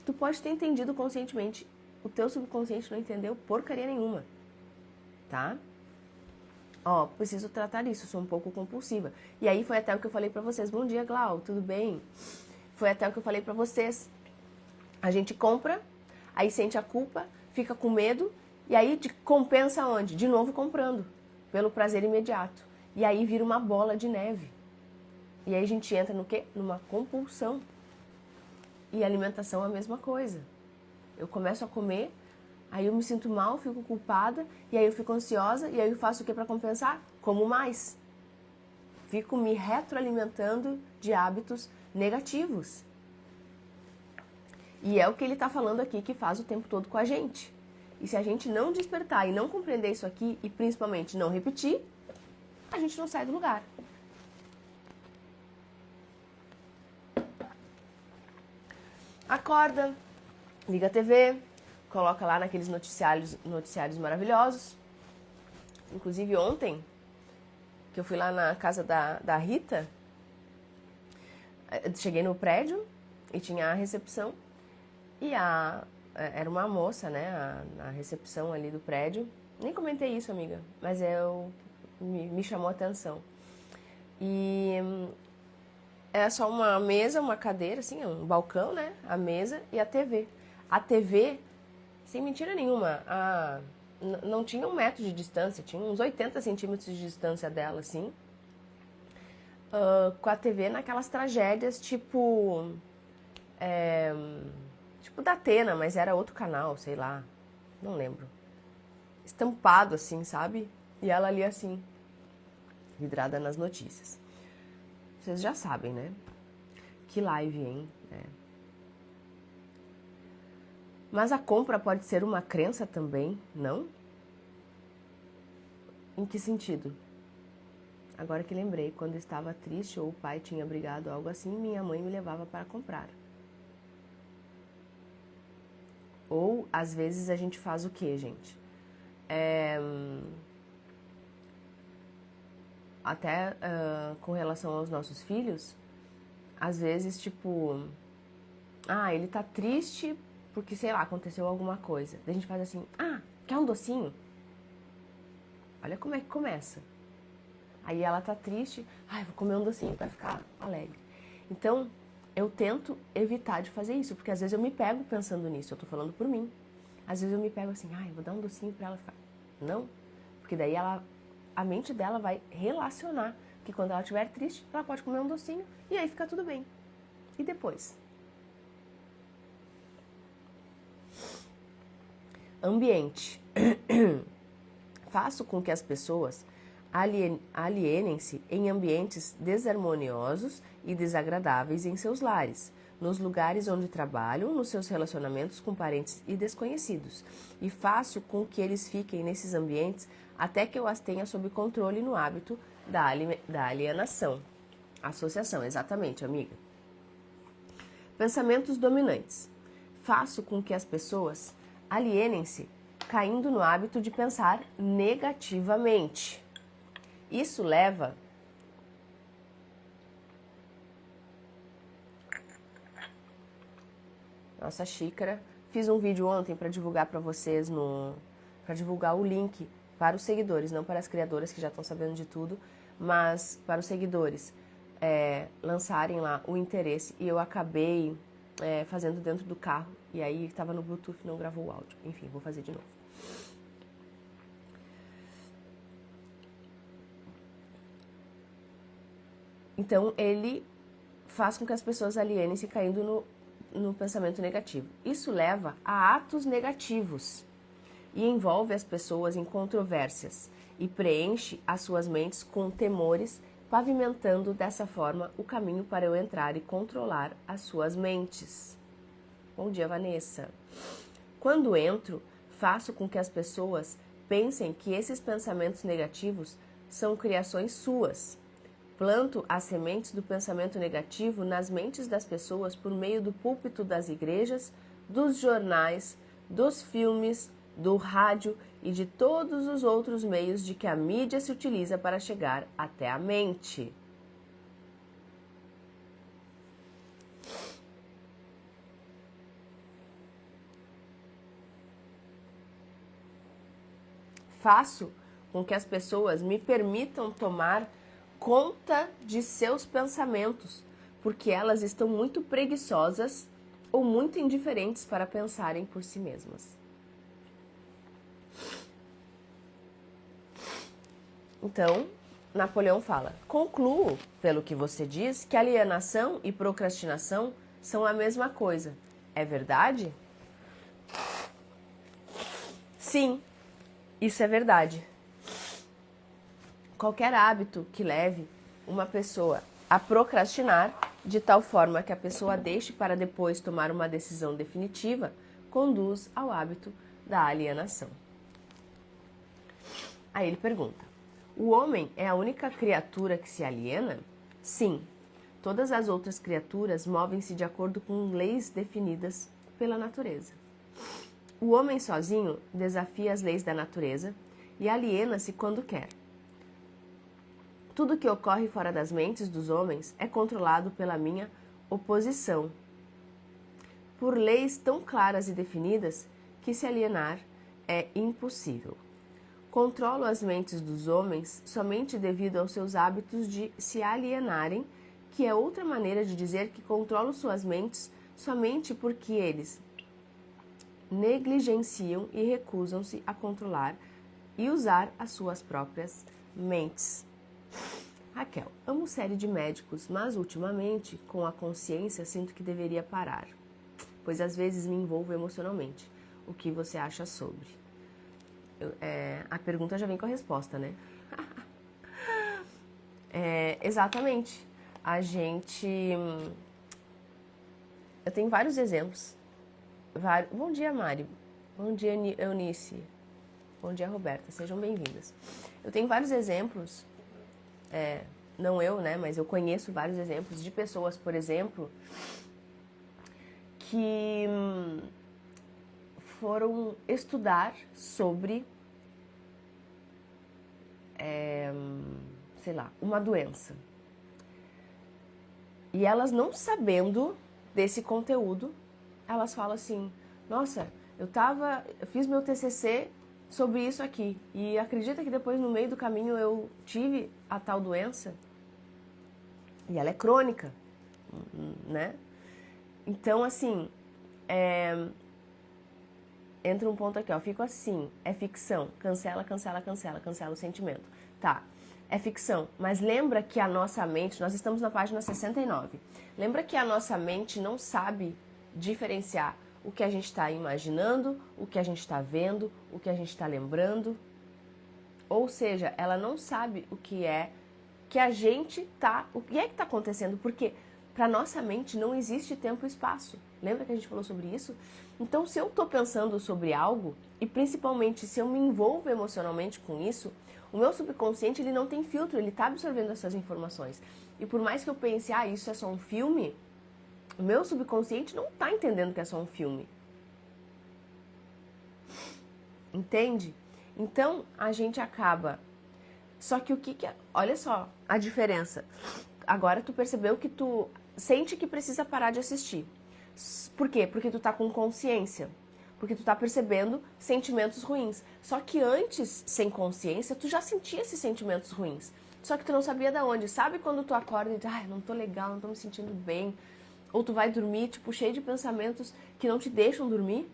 Tu pode ter entendido conscientemente. O teu subconsciente não entendeu porcaria nenhuma. Tá? Preciso tratar isso, sou um pouco compulsiva. E aí foi até o que eu falei pra vocês. Bom dia, Glau, tudo bem? Foi até o que eu falei pra vocês. A gente compra, aí sente a culpa, fica com medo, e aí compensa onde? De novo comprando, pelo prazer imediato. E aí vira uma bola de neve. E aí a gente entra no quê? Numa compulsão. E alimentação é a mesma coisa. Eu começo a comer... Aí eu me sinto mal, fico culpada, e aí eu fico ansiosa, e aí eu faço o que para compensar? Como mais. Fico me retroalimentando de hábitos negativos. E é o que ele está falando aqui, que faz o tempo todo com a gente. E se a gente não despertar e não compreender isso aqui, e principalmente não repetir, a gente não sai do lugar. Acorda, liga a TV... Coloca lá naqueles noticiários maravilhosos. Inclusive ontem, que eu fui lá na casa da Rita, cheguei no prédio e tinha a recepção. E era uma moça, né, na recepção ali do prédio. Nem comentei isso, amiga, mas me chamou a atenção. E era só uma mesa, uma cadeira, assim, um balcão, né, a mesa e a TV. A TV... Sem mentira nenhuma, não tinha 1 metro de distância, tinha uns 80 centímetros de distância dela, assim. Com a TV naquelas tragédias, tipo da Atena, mas era outro canal, sei lá, não lembro. Estampado, assim, sabe? E ela ali, assim, vidrada nas notícias. Vocês já sabem, né? Que live, hein? Mas a compra pode ser uma crença também, não? Em que sentido? Agora que lembrei, quando estava triste ou o pai tinha brigado, algo assim, minha mãe me levava para comprar. Ou, às vezes, a gente faz o quê, gente? Até com relação aos nossos filhos, às vezes, tipo... ele tá triste... porque, sei lá, aconteceu alguma coisa. Daí a gente faz assim, quer um docinho? Olha como é que começa. Aí ela tá triste, vou comer um docinho pra ficar alegre. Então, eu tento evitar de fazer isso, porque às vezes eu me pego pensando nisso, eu tô falando por mim. Às vezes eu me pego assim, vou dar um docinho pra ela ficar. Não, porque daí a mente dela vai relacionar que quando ela estiver triste, ela pode comer um docinho e aí fica tudo bem. E depois? Ambiente. Faço com que as pessoas alienem-se em ambientes desarmoniosos e desagradáveis em seus lares, nos lugares onde trabalham, nos seus relacionamentos com parentes e desconhecidos, e faço com que eles fiquem nesses ambientes até que eu as tenha sob controle no hábito da alienação. Associação, exatamente, amiga. Pensamentos dominantes. Faço com que as pessoas alienem-se caindo no hábito de pensar negativamente. Isso leva nossa xícara. Fiz um vídeo ontem para divulgar para vocês para divulgar o link para os seguidores, não para as criadoras que já estão sabendo de tudo, mas para os seguidores lançarem lá o interesse, e eu acabei fazendo dentro do carro, e aí estava no Bluetooth, não gravou o áudio. Enfim, vou fazer de novo. Então, ele faz com que as pessoas alienem-se caindo no pensamento negativo. Isso leva a atos negativos e envolve as pessoas em controvérsias e preenche as suas mentes com temores, pavimentando dessa forma o caminho para eu entrar e controlar as suas mentes. Bom dia, Vanessa. Quando entro, faço com que as pessoas pensem que esses pensamentos negativos são criações suas. Planto as sementes do pensamento negativo nas mentes das pessoas por meio do púlpito das igrejas, dos jornais, dos filmes, do rádio e de todos os outros meios de que a mídia se utiliza para chegar até a mente. Faço com que as pessoas me permitam tomar conta de seus pensamentos, porque elas estão muito preguiçosas ou muito indiferentes para pensarem por si mesmas. Então, Napoleão fala: concluo, pelo que você diz, que alienação e procrastinação são a mesma coisa. É verdade? Sim, isso é verdade. Qualquer hábito que leve uma pessoa a procrastinar, de tal forma que a pessoa deixe para depois tomar uma decisão definitiva, conduz ao hábito da alienação. Aí ele pergunta: o homem é a única criatura que se aliena? Sim. Todas as outras criaturas movem-se de acordo com leis definidas pela natureza. O homem sozinho desafia as leis da natureza e aliena-se quando quer. Tudo que ocorre fora das mentes dos homens é controlado pela minha oposição, por leis tão claras e definidas que se alienar é impossível. Controlo as mentes dos homens somente devido aos seus hábitos de se alienarem, que é outra maneira de dizer que controlo suas mentes somente porque eles negligenciam e recusam-se a controlar e usar as suas próprias mentes. Raquel: amo série de médicos, mas ultimamente, com a consciência, sinto que deveria parar, pois às vezes me envolvo emocionalmente. O que você acha sobre? A pergunta já vem com a resposta, né? Exatamente. Eu tenho vários exemplos. Bom dia, Mari. Bom dia, Eunice. Bom dia, Roberta. Sejam bem-vindas. Eu tenho vários exemplos, não eu, né? Mas eu conheço vários exemplos de pessoas, por exemplo, que foram estudar sobre, sei lá, uma doença. E elas, não sabendo desse conteúdo, elas falam assim: nossa, eu fiz meu TCC sobre isso aqui, e acredita que depois, no meio do caminho, eu tive a tal doença? E ela é crônica, né? Então, assim, entra um ponto aqui, ó, fico assim, é ficção, cancela o sentimento. Tá, é ficção, mas lembra que a nossa mente, nós estamos na página 69, lembra que a nossa mente não sabe diferenciar o que a gente está imaginando, o que a gente está vendo, o que a gente está lembrando. Ou seja, ela não sabe o que é que a gente tá, o que é que está acontecendo, porque para nossa mente não existe tempo e espaço. Lembra que a gente falou sobre isso? Então, se eu estou pensando sobre algo, e principalmente se eu me envolvo emocionalmente com isso, o meu subconsciente ele não tem filtro, ele está absorvendo essas informações. E por mais que eu pense, isso é só um filme, o meu subconsciente não está entendendo que é só um filme. Entende? Então, a gente acaba... Só que o que é... Olha só a diferença. Agora tu percebeu que tu sente que precisa parar de assistir. Por quê? Porque tu tá com consciência. Porque tu tá percebendo sentimentos ruins. Só que antes, sem consciência, tu já sentia esses sentimentos ruins. Só que tu não sabia de onde. Sabe quando tu acorda e diz, não tô legal, não tô me sentindo bem. Ou tu vai dormir, tipo, cheio de pensamentos que não te deixam dormir?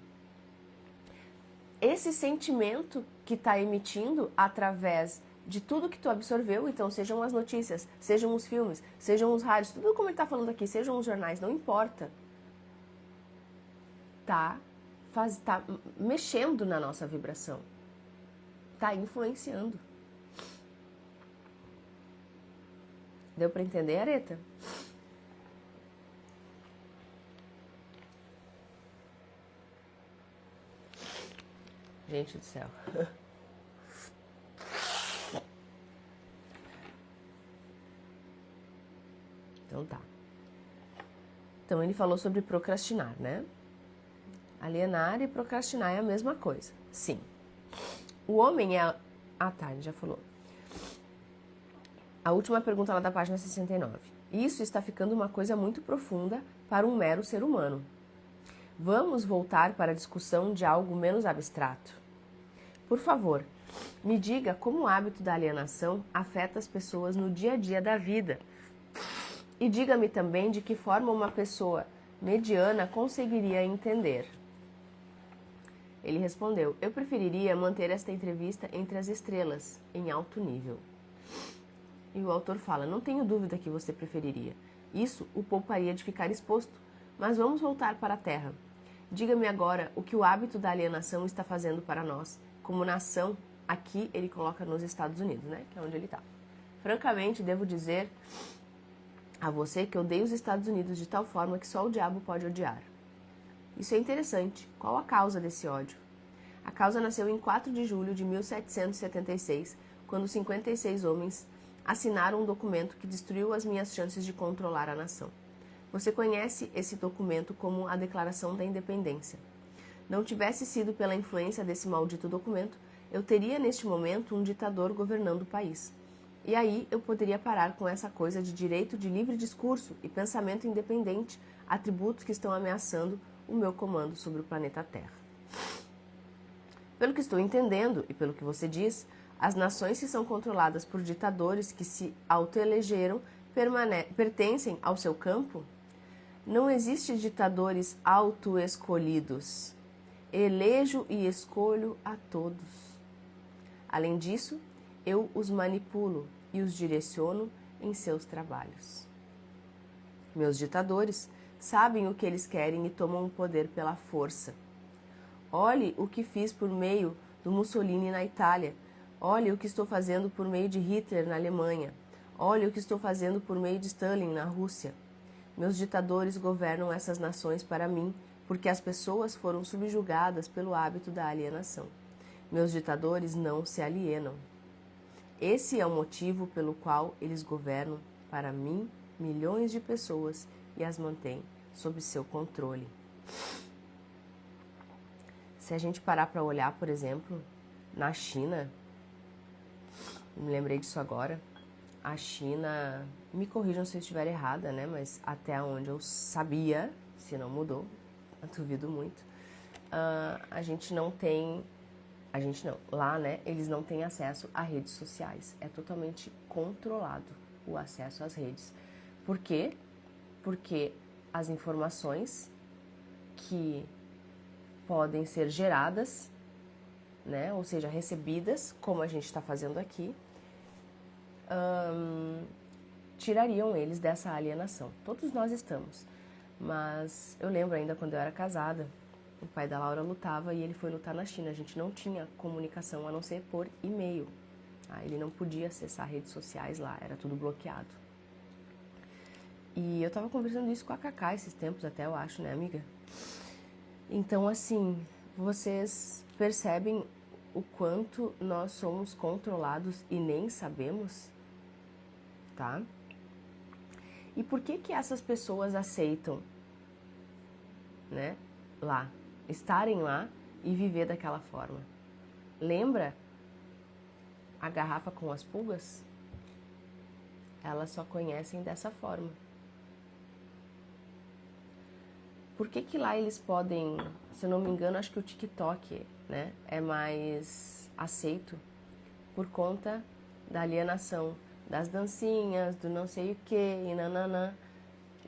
Esse sentimento que tá emitindo através de tudo que tu absorveu, então sejam as notícias, sejam os filmes, sejam os rádios, tudo como ele tá falando aqui, sejam os jornais, não importa. Tá mexendo na nossa vibração. Tá influenciando. Deu pra entender, Areta? Gente do céu. Então tá. Então ele falou sobre procrastinar, né? Alienar e procrastinar é a mesma coisa. Sim. O homem é... tá, ele já falou. A última pergunta lá da página 69. Isso está ficando uma coisa muito profunda para um mero ser humano. Vamos voltar para a discussão de algo menos abstrato. Por favor, me diga como o hábito da alienação afeta as pessoas no dia a dia da vida. E diga-me também de que forma uma pessoa mediana conseguiria entender. Ele respondeu, eu preferiria manter esta entrevista entre as estrelas, em alto nível. E o autor fala, não tenho dúvida que você preferiria. Isso o pouparia de ficar exposto. Mas vamos voltar para a Terra. Diga-me agora o que o hábito da alienação está fazendo para nós, como nação, aqui ele coloca nos Estados Unidos, né? Que é onde ele está. Francamente, devo dizer a você que odeio os Estados Unidos de tal forma que só o diabo pode odiar. Isso é interessante. Qual a causa desse ódio? A causa nasceu em 4 de julho de 1776, quando 56 homens assinaram um documento que destruiu as minhas chances de controlar a nação. Você conhece esse documento como a Declaração da Independência. Não tivesse sido pela influência desse maldito documento, eu teria neste momento um ditador governando o país. E aí eu poderia parar com essa coisa de direito de livre discurso e pensamento independente, atributos que estão ameaçando o meu comando sobre o planeta Terra. Pelo que estou entendendo e pelo que você diz, as nações que são controladas por ditadores que se autoelegeram pertencem ao seu campo? Não existe ditadores autoescolhidos. Elejo e escolho a todos. Além disso, eu os manipulo e os direciono em seus trabalhos. Meus ditadores sabem o que eles querem e tomam o poder pela força. Olhe o que fiz por meio do Mussolini na Itália. Olhe o que estou fazendo por meio de Hitler na Alemanha. Olhe o que estou fazendo por meio de Stalin na Rússia. Meus ditadores governam essas nações para mim, porque as pessoas foram subjugadas pelo hábito da alienação. Meus ditadores não se alienam. Esse é o motivo pelo qual eles governam para mim milhões de pessoas e as mantêm sob seu controle. Se a gente parar para olhar, por exemplo, na China, me lembrei disso agora, a China, me corrijam se eu estiver errada, né? Mas até onde eu sabia, se não mudou, eu duvido muito, lá, né, eles não têm acesso a redes sociais. É totalmente controlado o acesso às redes. Por quê? Porque as informações que podem ser geradas, né, ou seja, recebidas, como a gente está fazendo aqui, tirariam eles dessa alienação. Todos nós estamos. Mas eu lembro ainda quando eu era casada, O pai da Laura lutava e ele foi lutar na China. A gente não tinha comunicação a não ser por e-mail. Ele não podia acessar redes sociais lá, era tudo bloqueado. E eu tava conversando isso com a Cacá esses tempos até, eu acho, né, amiga? Então, assim, vocês percebem o quanto nós somos controlados e nem sabemos, tá? E por que que essas pessoas aceitam, né, estarem lá e viver daquela forma? Lembra a garrafa com as pulgas? Elas só conhecem dessa forma. Por que que lá eles podem, se eu não me engano, acho que o TikTok, né, é mais aceito por conta da alienação, das dancinhas, do não sei o que e nananã.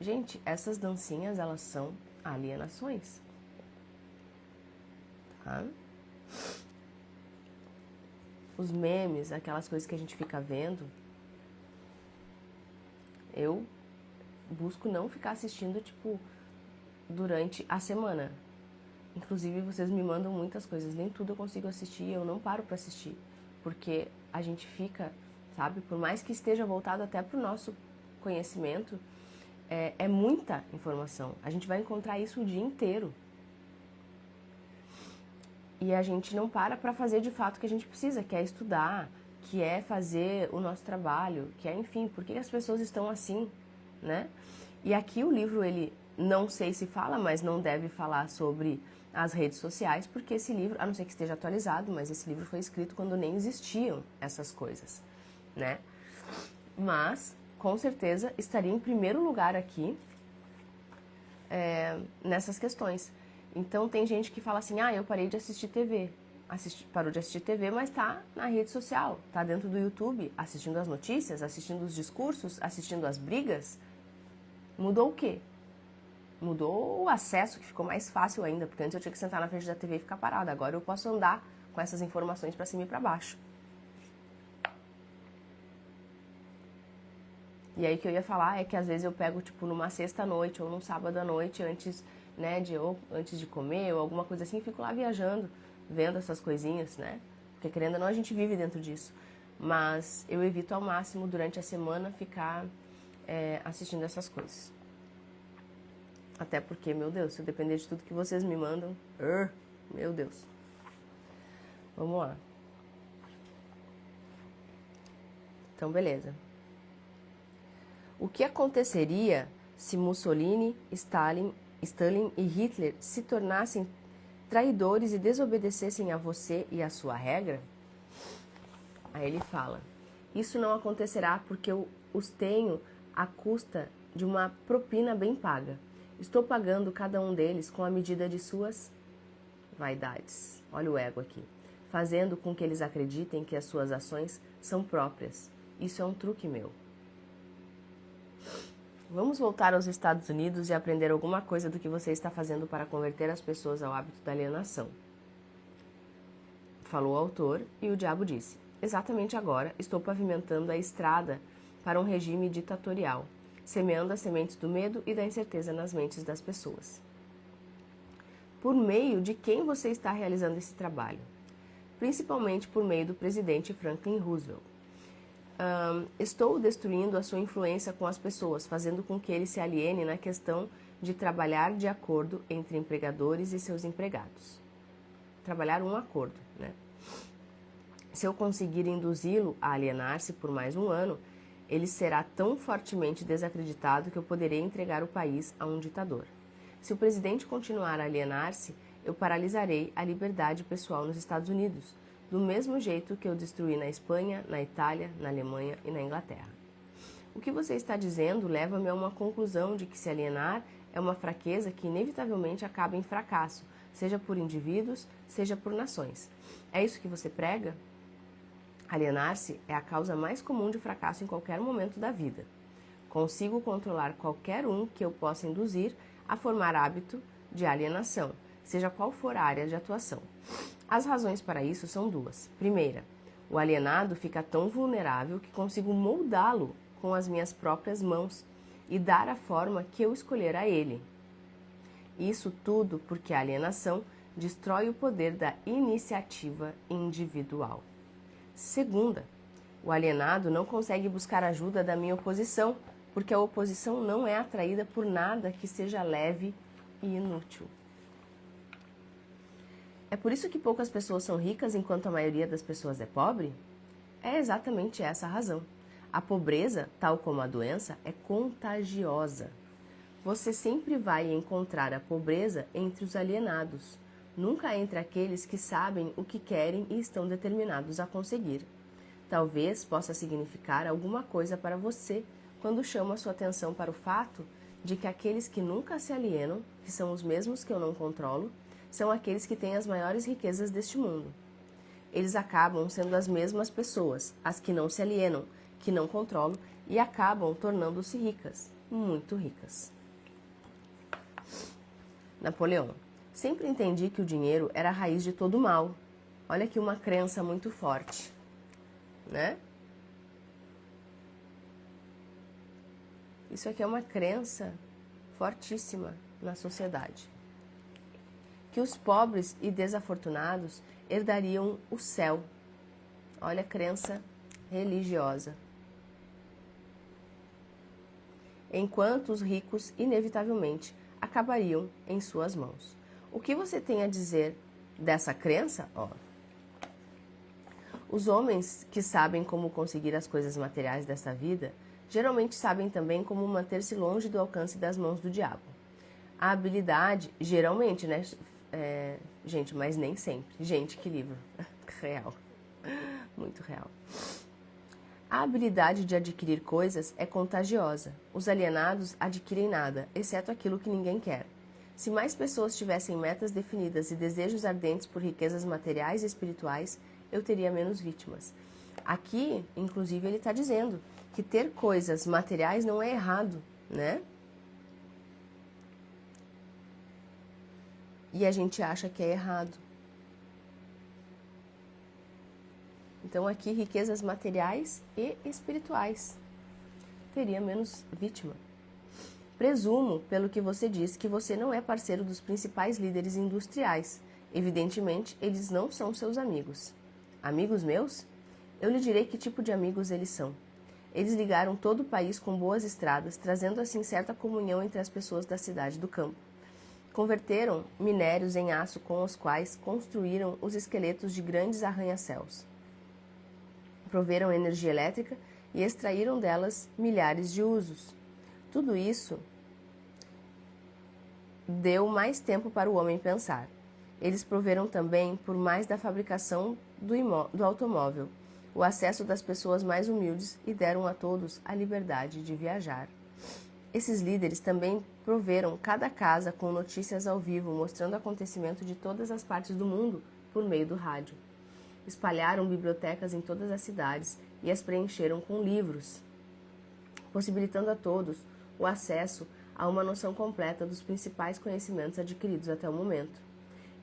Gente, essas dancinhas, elas são alienações, tá? Os memes, aquelas coisas que a gente fica vendo, eu busco não ficar assistindo, tipo, durante a semana. Inclusive, vocês me mandam muitas coisas, nem tudo eu consigo assistir, eu não paro pra assistir, porque a gente fica, sabe, por mais que esteja voltado até pro nosso conhecimento, é muita informação. A gente vai encontrar isso o dia inteiro. E a gente não para fazer de fato o que a gente precisa, que é estudar, que é fazer o nosso trabalho, que é, enfim, por que as pessoas estão assim, né? E aqui o livro, ele, não sei se fala, mas não deve falar sobre as redes sociais, porque esse livro, a não ser que esteja atualizado, mas esse livro foi escrito quando nem existiam essas coisas, né? Mas, com certeza, estaria em primeiro lugar aqui nessas questões. Então, tem gente que fala assim, eu parei de assistir TV. Parou de assistir TV, mas tá na rede social, tá dentro do YouTube, assistindo as notícias, assistindo os discursos, assistindo as brigas. Mudou o quê? Mudou o acesso, que ficou mais fácil ainda, porque antes eu tinha que sentar na frente da TV e ficar parada. Agora eu posso andar com essas informações para cima e para baixo. E aí o que eu ia falar é que às vezes eu pego, tipo, numa sexta-noite ou num sábado-à-noite, antes, né, antes de comer ou alguma coisa assim, e fico lá viajando, vendo essas coisinhas, né? Porque querendo ou não, a gente vive dentro disso. Mas eu evito ao máximo, durante a semana, ficar assistindo essas coisas. Até porque, meu Deus, se eu depender de tudo que vocês me mandam, meu Deus. Vamos lá. Então, beleza. O que aconteceria se Mussolini, Stalin e Hitler se tornassem traidores e desobedecessem a você e a sua regra? Aí ele fala, isso não acontecerá porque eu os tenho à custa de uma propina bem paga. Estou pagando cada um deles com a medida de suas vaidades. Olha o ego aqui. Fazendo com que eles acreditem que as suas ações são próprias. Isso é um truque meu. Vamos voltar aos Estados Unidos e aprender alguma coisa do que você está fazendo para converter as pessoas ao hábito da alienação. Falou o autor e o diabo disse, exatamente agora estou pavimentando a estrada para um regime ditatorial, semeando as sementes do medo e da incerteza nas mentes das pessoas. Por meio de quem você está realizando esse trabalho? Principalmente por meio do presidente Franklin Roosevelt. Estou destruindo a sua influência com as pessoas, fazendo com que ele se aliene na questão de trabalhar de acordo entre empregadores e seus empregados. Trabalhar um acordo, né? Se eu conseguir induzi-lo a alienar-se por mais um ano, ele será tão fortemente desacreditado que eu poderei entregar o país a um ditador. Se o presidente continuar a alienar-se, eu paralisarei a liberdade pessoal nos Estados Unidos, do mesmo jeito que eu destruí na Espanha, na Itália, na Alemanha e na Inglaterra. O que você está dizendo leva-me a uma conclusão de que se alienar é uma fraqueza que inevitavelmente acaba em fracasso, seja por indivíduos, seja por nações. É isso que você prega? Alienar-se é a causa mais comum de fracasso em qualquer momento da vida. Consigo controlar qualquer um que eu possa induzir a formar hábito de alienação, seja qual for a área de atuação. As razões para isso são duas. Primeira, o alienado fica tão vulnerável que consigo moldá-lo com as minhas próprias mãos e dar a forma que eu escolher a ele. Isso tudo porque a alienação destrói o poder da iniciativa individual. Segunda, o alienado não consegue buscar ajuda da minha oposição, porque a oposição não é atraída por nada que seja leve e inútil. É por isso que poucas pessoas são ricas enquanto a maioria das pessoas é pobre? É exatamente essa a razão. A pobreza, tal como a doença, é contagiosa. Você sempre vai encontrar a pobreza entre os alienados, nunca entre aqueles que sabem o que querem e estão determinados a conseguir. Talvez possa significar alguma coisa para você quando chamo a sua atenção para o fato de que aqueles que nunca se alienam, que são os mesmos que eu não controlo, são aqueles que têm as maiores riquezas deste mundo. Eles acabam sendo as mesmas pessoas, as que não se alienam, que não controlam e acabam tornando-se ricas, muito ricas. Napoleão. Sempre entendi que o dinheiro era a raiz de todo o mal. Olha aqui uma crença muito forte, né? Isso aqui é uma crença fortíssima na sociedade. Que os pobres e desafortunados herdariam o céu. Olha a crença religiosa. Enquanto os ricos, inevitavelmente, acabariam em suas mãos. O que você tem a dizer dessa crença? Os homens que sabem como conseguir as coisas materiais desta vida, geralmente sabem também como manter-se longe do alcance das mãos do diabo. A habilidade, geralmente, né? Gente, mas nem sempre. Gente, que livro. Real. Muito real. A habilidade de adquirir coisas é contagiosa. Os alienados adquirem nada, exceto aquilo que ninguém quer. Se mais pessoas tivessem metas definidas e desejos ardentes por riquezas materiais e espirituais, eu teria menos vítimas. Aqui, inclusive, ele está dizendo que ter coisas materiais não é errado, né? E a gente acha que é errado. Então, aqui, riquezas materiais e espirituais. Teria menos vítima. Presumo, pelo que você diz, que você não é parceiro dos principais líderes industriais. Evidentemente, eles não são seus amigos. Amigos meus? Eu lhe direi que tipo de amigos eles são. Eles ligaram todo o país com boas estradas, trazendo assim certa comunhão entre as pessoas da cidade e do campo. Converteram minérios em aço com os quais construíram os esqueletos de grandes arranha-céus. Proveram energia elétrica e extraíram delas milhares de usos. Tudo isso deu mais tempo para o homem pensar. Eles proveram também por mais da fabricação do automóvel, o acesso das pessoas mais humildes e deram a todos a liberdade de viajar. Esses líderes também proveram cada casa com notícias ao vivo, mostrando acontecimentos de todas as partes do mundo por meio do rádio. Espalharam bibliotecas em todas as cidades e as preencheram com livros, possibilitando a todos o acesso a uma noção completa dos principais conhecimentos adquiridos até o momento.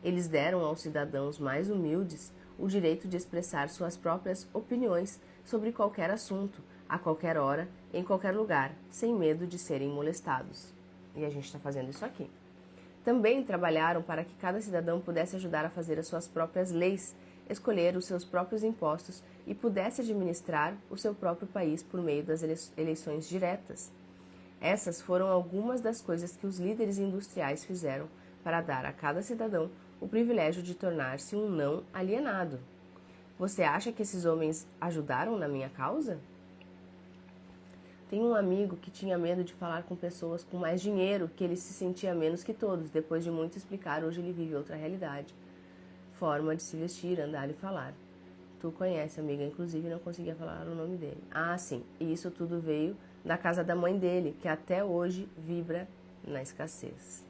Eles deram aos cidadãos mais humildes o direito de expressar suas próprias opiniões sobre qualquer assunto, a qualquer hora, em qualquer lugar, sem medo de serem molestados. E a gente está fazendo isso aqui. Também trabalharam para que cada cidadão pudesse ajudar a fazer as suas próprias leis, escolher os seus próprios impostos e pudesse administrar o seu próprio país por meio das eleições diretas. Essas foram algumas das coisas que os líderes industriais fizeram para dar a cada cidadão o privilégio de tornar-se um não alienado. Você acha que esses homens ajudaram na minha causa? Tem um amigo que tinha medo de falar com pessoas com mais dinheiro, que ele se sentia menos que todos. Depois de muito explicar, hoje ele vive outra realidade. Forma de se vestir, andar e falar. Tu conhece, amiga, inclusive não conseguia falar o nome dele. Ah, sim, e isso tudo veio da casa da mãe dele, que até hoje vibra na escassez.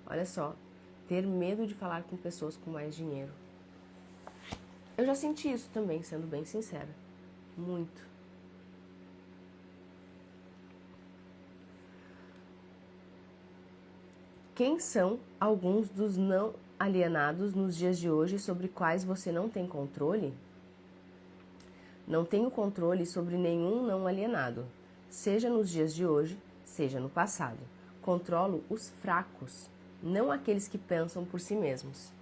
Olha só, ter medo de falar com pessoas com mais dinheiro. Eu já senti isso também, sendo bem sincera. Muito. Quem são alguns dos não alienados nos dias de hoje sobre quais você não tem controle? Não tenho controle sobre nenhum não alienado, seja nos dias de hoje, seja, no passado. Controlo os fracos, não aqueles que pensam por si mesmos.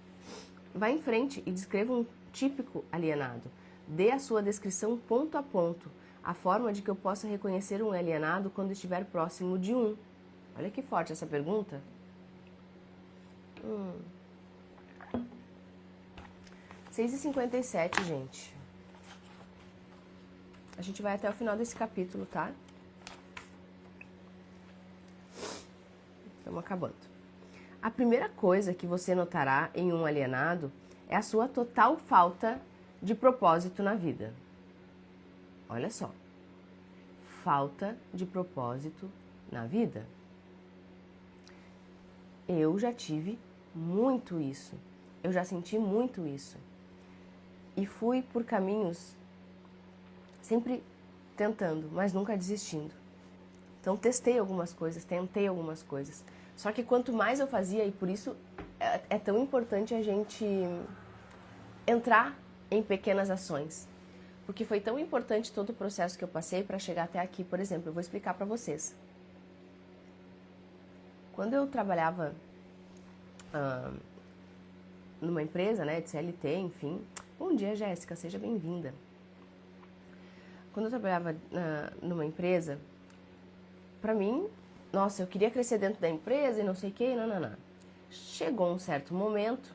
Vá em frente e descreva um típico alienado. Dê a sua descrição ponto a ponto, a forma de que eu possa reconhecer um alienado quando estiver próximo de um. Olha que forte essa pergunta. 6h57, gente. A gente vai até o final desse capítulo, tá? Estamos acabando. A primeira coisa que você notará em um alienado é a sua total falta de propósito na vida. Olha só. Falta de propósito na vida. Eu já tive muito isso. Eu já senti muito isso. E fui por caminhos sempre tentando, mas nunca desistindo. Então testei algumas coisas, tentei algumas coisas. Só que quanto mais eu fazia, e por isso é tão importante a gente entrar em pequenas ações. Porque foi tão importante todo o processo que eu passei para chegar até aqui. Por exemplo, eu vou explicar para vocês. Quando eu trabalhava numa empresa, né, de CLT, enfim. Bom dia, Jéssica, seja bem-vinda. Quando eu trabalhava numa empresa, pra mim, nossa, eu queria crescer dentro da empresa e não sei o que, não. Chegou um certo momento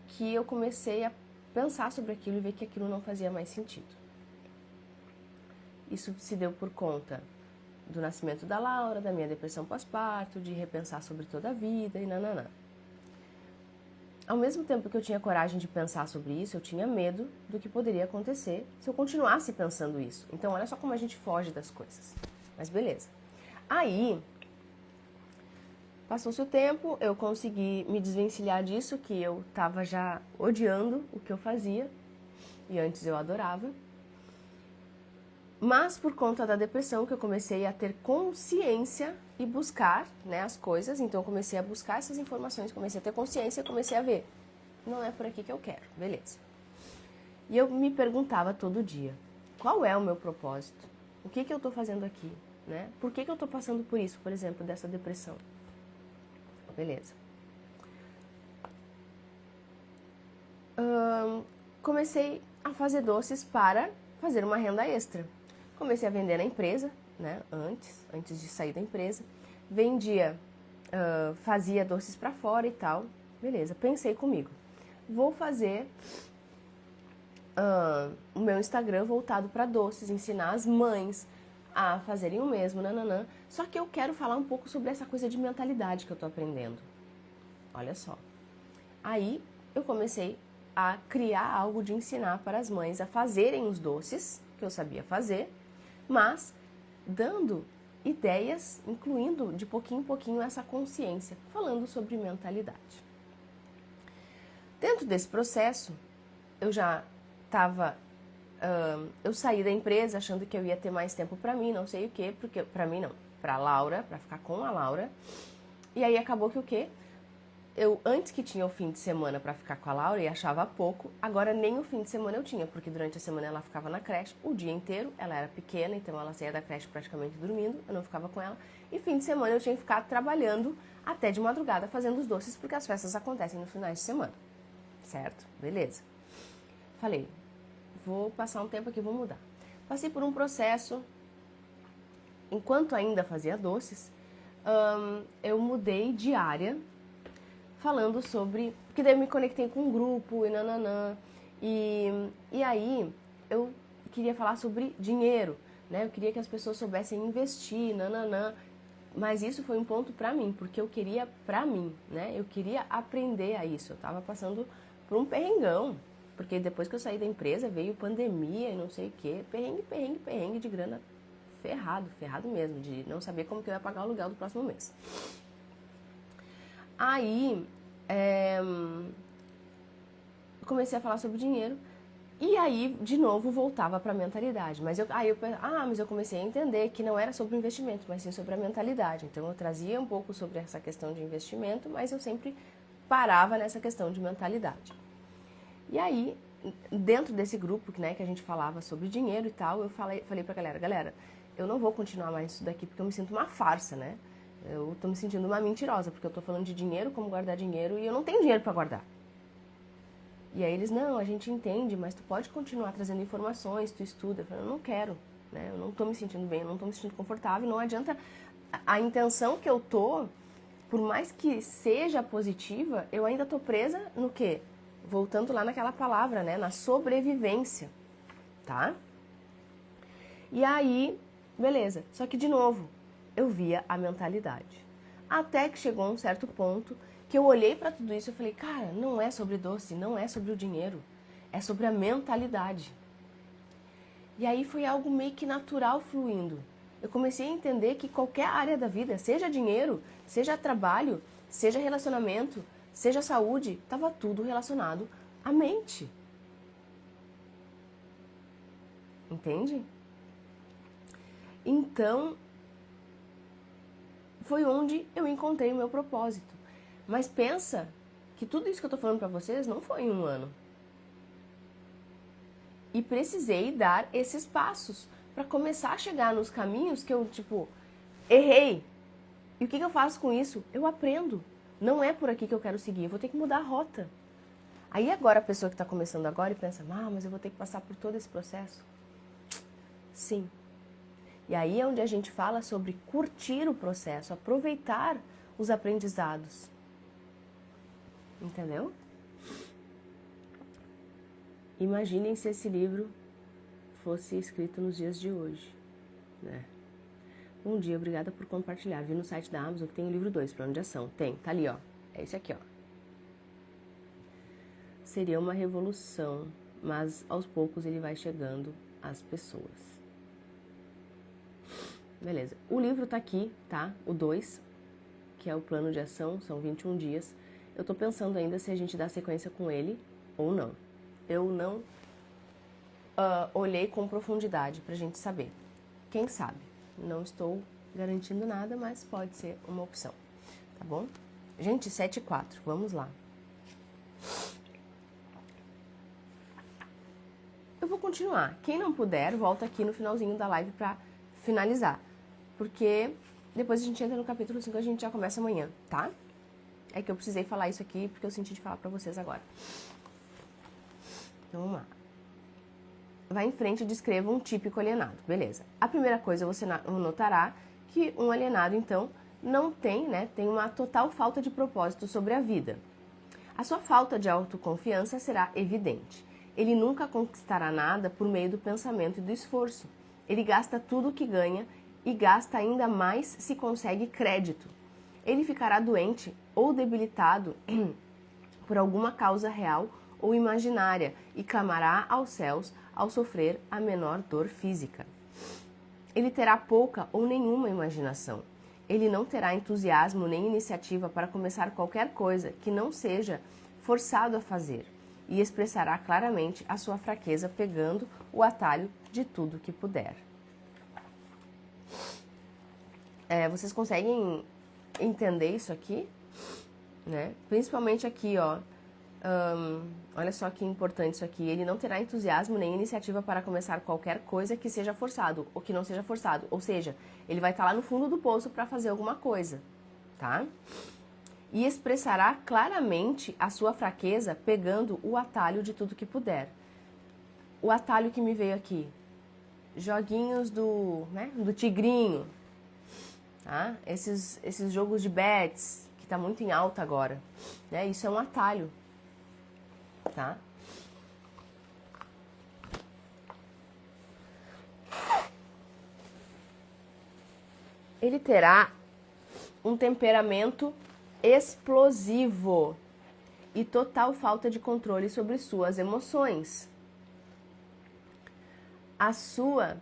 que eu comecei a pensar sobre aquilo e ver que aquilo não fazia mais sentido. Isso se deu por conta do nascimento da Laura, da minha depressão pós-parto, de repensar sobre toda a vida e nananã. Ao mesmo tempo que eu tinha coragem de pensar sobre isso, eu tinha medo do que poderia acontecer se eu continuasse pensando isso. Então, olha só como a gente foge das coisas. Mas beleza. Aí, passou-se o tempo, eu consegui me desvencilhar disso, que eu estava já odiando o que eu fazia, e antes eu adorava. Mas por conta da depressão que eu comecei a ter consciência e buscar, né, as coisas, então eu comecei a buscar essas informações, comecei a ter consciência e comecei a ver. Não é por aqui que eu quero, beleza. E eu me perguntava todo dia, qual é o meu propósito? O que eu estou fazendo aqui? Né? Por que eu estou passando por isso, por exemplo, dessa depressão? Beleza. Comecei a fazer doces para fazer uma renda extra. Comecei a vender na empresa, né? Antes de sair da empresa. Vendia, fazia doces para fora e tal. Beleza, pensei comigo. Vou fazer o meu Instagram voltado para doces, ensinar as mães a fazerem o mesmo, nananã. Só que eu quero falar um pouco sobre essa coisa de mentalidade que eu tô aprendendo. Olha só. Aí eu comecei a criar algo de ensinar para as mães a fazerem os doces que eu sabia fazer, mas dando ideias, incluindo de pouquinho em pouquinho essa consciência, falando sobre mentalidade. Dentro desse processo, eu já estava... eu saí da empresa achando que eu ia ter mais tempo para mim, não sei o quê, porque para mim não, para Laura, para ficar com a Laura. E aí acabou que o quê? Eu antes que tinha o fim de semana para ficar com a Laura e achava pouco, agora nem o fim de semana eu tinha, porque durante a semana ela ficava na creche o dia inteiro, ela era pequena, então ela saía da creche praticamente dormindo, eu não ficava com ela, e fim de semana eu tinha que ficar trabalhando até de madrugada fazendo os doces, porque as festas acontecem nos finais de semana, certo? Beleza. Falei, vou passar um tempo aqui, vou mudar. Passei por um processo, enquanto ainda fazia doces, eu mudei de área, falando sobre... Porque daí eu me conectei com um grupo e nananã. E aí eu queria falar sobre dinheiro, né? Eu queria que as pessoas soubessem investir, nananã. Mas isso foi um ponto pra mim, porque eu queria pra mim, né? Eu queria aprender a isso. Eu tava passando por um perrengão. Porque depois que eu saí da empresa veio pandemia e não sei o quê. Perrengue de grana ferrado mesmo. De não saber como que eu ia pagar o aluguel do próximo mês. Aí, comecei a falar sobre dinheiro e aí, de novo, voltava para a mentalidade. Mas eu comecei a entender que não era sobre o investimento, mas sim sobre a mentalidade. Então, eu trazia um pouco sobre essa questão de investimento, mas eu sempre parava nessa questão de mentalidade. E aí, dentro desse grupo, né, que a gente falava sobre dinheiro e tal, eu falei pra galera, eu não vou continuar mais isso daqui porque eu me sinto uma farsa, né? Eu tô me sentindo uma mentirosa, porque eu tô falando de dinheiro, como guardar dinheiro, e eu não tenho dinheiro para guardar. E aí eles, não, a gente entende, mas tu pode continuar trazendo informações, tu estuda. Eu falo, eu não quero, né? Eu não tô me sentindo bem, eu não tô me sentindo confortável, não adianta. A intenção que eu tô, por mais que seja positiva, eu ainda tô presa no quê? Voltando lá naquela palavra, né? Na sobrevivência, tá? E aí, beleza. Só que, de novo, eu via a mentalidade. Até que chegou um certo ponto que eu olhei para tudo isso e falei, cara, não é sobre doce, não é sobre o dinheiro, é sobre a mentalidade. E aí foi algo meio que natural fluindo. Eu comecei a entender que qualquer área da vida, seja dinheiro, seja trabalho, seja relacionamento, seja saúde, estava tudo relacionado à mente. Entende? Então, foi onde eu encontrei o meu propósito. Mas pensa que tudo isso que eu tô falando pra vocês não foi em um ano. E precisei dar esses passos para começar a chegar nos caminhos que eu, errei. E o que eu faço com isso? Eu aprendo. Não é por aqui que eu quero seguir, eu vou ter que mudar a rota. Aí agora a pessoa que está começando agora e pensa, mas eu vou ter que passar por todo esse processo? Sim. E aí é onde a gente fala sobre curtir o processo, aproveitar os aprendizados. Entendeu? Imaginem se esse livro fosse escrito nos dias de hoje, né? Bom dia, obrigada por compartilhar. Vi no site da Amazon que tem o livro 2, Plano de Ação. Tem, tá ali, ó. É esse aqui, ó. Seria uma revolução, mas aos poucos ele vai chegando às pessoas. Beleza. O livro tá aqui, tá? O 2, que é o Plano de Ação, são 21 dias. Eu tô pensando ainda se a gente dá sequência com ele ou não. Eu não olhei com profundidade pra gente saber. Quem sabe? Não estou garantindo nada, mas pode ser uma opção. Tá bom? Gente, 7:04, vamos lá. Eu vou continuar. Quem não puder, volta aqui no finalzinho da live pra finalizar. Porque depois a gente entra no capítulo 5, a gente já começa amanhã, tá? É que eu precisei falar isso aqui porque eu senti de falar pra vocês agora. Então, vamos lá. Vai em frente e descreva um típico alienado. Beleza. A primeira coisa, você notará que um alienado, então, não tem, né? Tem uma total falta de propósito sobre a vida. A sua falta de autoconfiança será evidente. Ele nunca conquistará nada por meio do pensamento e do esforço. Ele gasta tudo o que ganha e gasta ainda mais se consegue crédito. Ele ficará doente ou debilitado por alguma causa real ou imaginária e clamará aos céus ao sofrer a menor dor física. Ele terá pouca ou nenhuma imaginação. Ele não terá entusiasmo nem iniciativa para começar qualquer coisa que não seja forçado a fazer e expressará claramente a sua fraqueza pegando o atalho de tudo que puder. Vocês conseguem entender isso aqui? Né? Principalmente aqui, ó. Olha só que importante isso aqui. Ele não terá entusiasmo nem iniciativa para começar qualquer coisa que seja forçado ou que não seja forçado. Ou seja, ele vai estar lá no fundo do poço para fazer alguma coisa, tá? E expressará claramente a sua fraqueza pegando o atalho de tudo que puder. O atalho que me veio aqui. Joguinhos do tigrinho, tá? Esses jogos de bets, que tá muito em alta agora, né? Isso é um atalho. Tá? Ele terá um temperamento explosivo e total falta de controle sobre suas emoções. A sua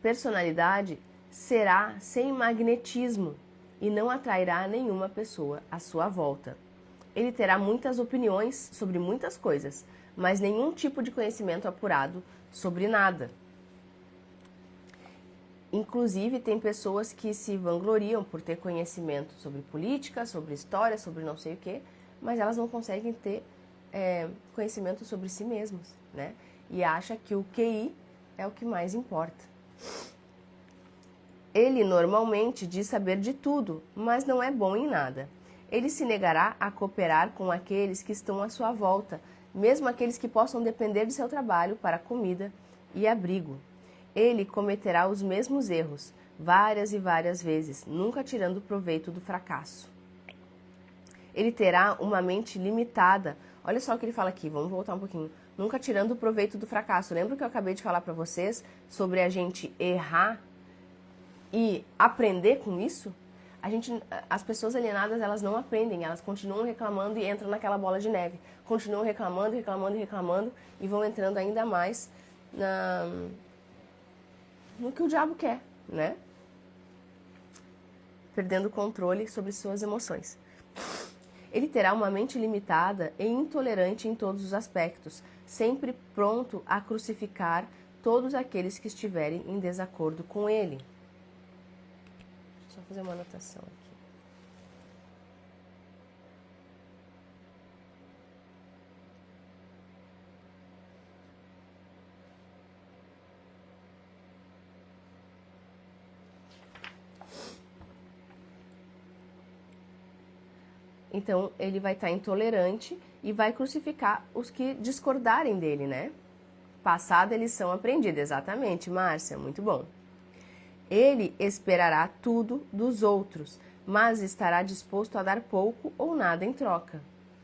personalidade será sem magnetismo e não atrairá nenhuma pessoa à sua volta. Ele terá muitas opiniões sobre muitas coisas, mas nenhum tipo de conhecimento apurado sobre nada. Inclusive, tem pessoas que se vangloriam por ter conhecimento sobre política, sobre história, sobre não sei o quê, mas elas não conseguem ter conhecimento sobre si mesmas, né? E acha que o QI é o que mais importa. Ele normalmente diz saber de tudo, mas não é bom em nada. Ele se negará a cooperar com aqueles que estão à sua volta, mesmo aqueles que possam depender de seu trabalho para comida e abrigo. Ele cometerá os mesmos erros, várias e várias vezes, nunca tirando proveito do fracasso. Ele terá uma mente limitada. Olha só o que ele fala aqui, vamos voltar um pouquinho. Nunca tirando proveito do fracasso. Lembra que eu acabei de falar para vocês sobre a gente errar e aprender com isso? As pessoas alienadas, elas não aprendem, elas continuam reclamando e entram naquela bola de neve. Continuam reclamando, reclamando e reclamando e vão entrando ainda mais no que o diabo quer, né? Perdendo o controle sobre suas emoções. Ele terá uma mente limitada e intolerante em todos os aspectos, sempre pronto a crucificar todos aqueles que estiverem em desacordo com ele. Deixa eu fazer uma anotação aqui. Então, ele vai estar intolerante e vai crucificar os que discordarem dele, né? Passada lição aprendida, exatamente, Márcia, muito bom. Ele esperará tudo dos outros, mas estará disposto a dar pouco ou nada em troca.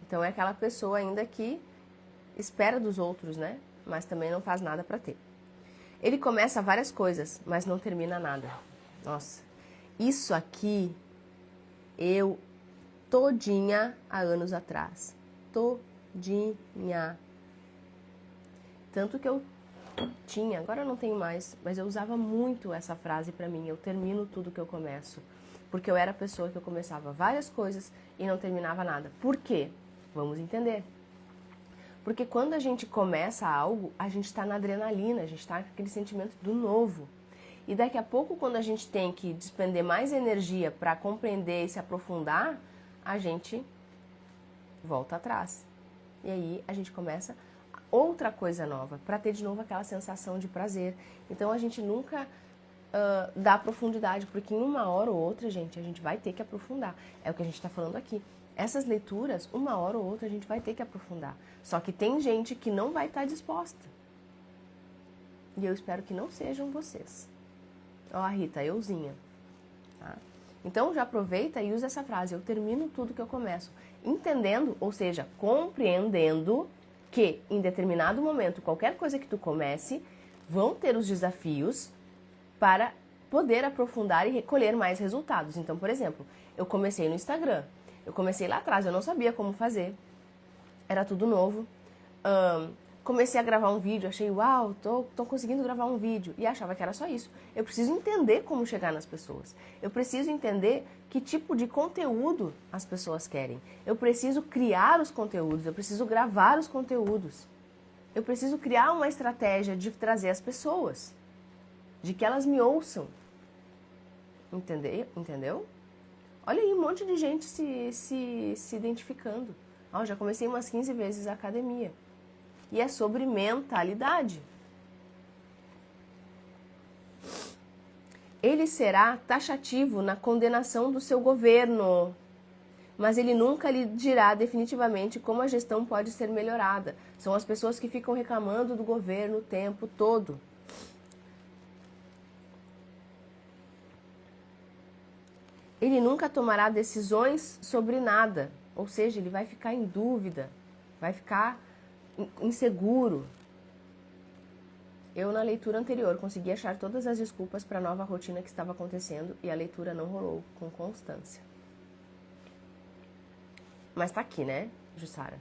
Então, é aquela pessoa ainda que espera dos outros, né? Mas também não faz nada para ter. Ele começa várias coisas, mas não termina nada. Nossa, isso aqui eu todinha há anos atrás. Todinha. Tanto que eu tinha, agora eu não tenho mais, mas eu usava muito essa frase pra mim. Eu termino tudo que eu começo. Porque eu era a pessoa que eu começava várias coisas e não terminava nada. Por quê? Vamos entender. Porque quando a gente começa algo, a gente tá na adrenalina, a gente tá com aquele sentimento do novo. E daqui a pouco, quando a gente tem que despender mais energia para compreender e se aprofundar, a gente volta atrás. E aí a gente começa outra coisa nova, para ter de novo aquela sensação de prazer. Então a gente nunca dá profundidade, porque em uma hora ou outra, gente, a gente vai ter que aprofundar. É o que a gente está falando aqui. Essas leituras, uma hora ou outra, a gente vai ter que aprofundar. Só que tem gente que não vai estar disposta. E eu espero que não sejam vocês. Ó, a Rita, euzinha. Tá? Então, já aproveita e usa essa frase. Eu termino tudo que eu começo. Entendendo, ou seja, compreendendo que em determinado momento, qualquer coisa que tu comece, vão ter os desafios para poder aprofundar e recolher mais resultados. Então, por exemplo, eu comecei no Instagram. Eu comecei lá atrás, eu não sabia como fazer. Era tudo novo. Comecei a gravar um vídeo, achei, uau, tô conseguindo gravar um vídeo. E achava que era só isso. Eu preciso entender como chegar nas pessoas. Eu preciso entender que tipo de conteúdo as pessoas querem. Eu preciso criar os conteúdos, eu preciso gravar os conteúdos. Eu preciso criar uma estratégia de trazer as pessoas, de que elas me ouçam. Entendeu? Olha aí um monte de gente se identificando. Já comecei umas 15 vezes a academia. E é sobre mentalidade. Ele será taxativo na condenação do seu governo, mas ele nunca lhe dirá definitivamente como a gestão pode ser melhorada. São as pessoas que ficam reclamando do governo o tempo todo. Ele nunca tomará decisões sobre nada, ou seja, ele vai ficar em dúvida, vai ficar inseguro. Eu, na leitura anterior, consegui achar todas as desculpas para a nova rotina que estava acontecendo e a leitura não rolou com constância. Mas tá aqui, né, Jussara?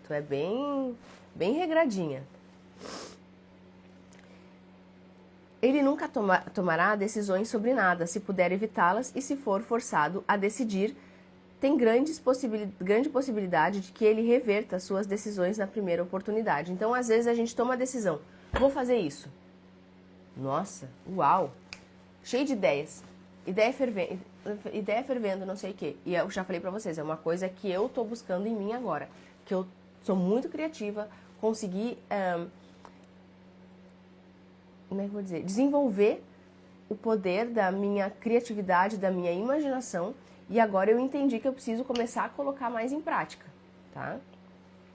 Tu é bem regradinha. Ele nunca tomará decisões sobre nada, se puder evitá-las e se for forçado a decidir, tem grande possibilidade de que ele reverta suas decisões na primeira oportunidade. Então, às vezes, a gente toma a decisão, vou fazer isso. Nossa, uau, cheio de ideias, ideia fervendo, não sei o quê. E eu já falei pra vocês, é uma coisa que eu tô buscando em mim agora, que eu sou muito criativa, consegui, como é que eu vou dizer, desenvolver o poder da minha criatividade, da minha imaginação, e agora eu entendi que eu preciso começar a colocar mais em prática, tá?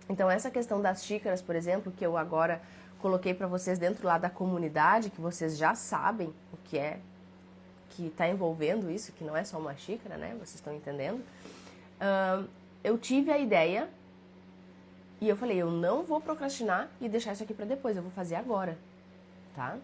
Então essa questão das xícaras, por exemplo, que eu agora coloquei para vocês dentro lá da comunidade, que vocês já sabem o que é, que está envolvendo isso, que não é só uma xícara, né? Vocês estão entendendo? Eu tive a ideia e eu falei, eu não vou procrastinar e deixar isso aqui para depois, eu vou fazer agora, tá?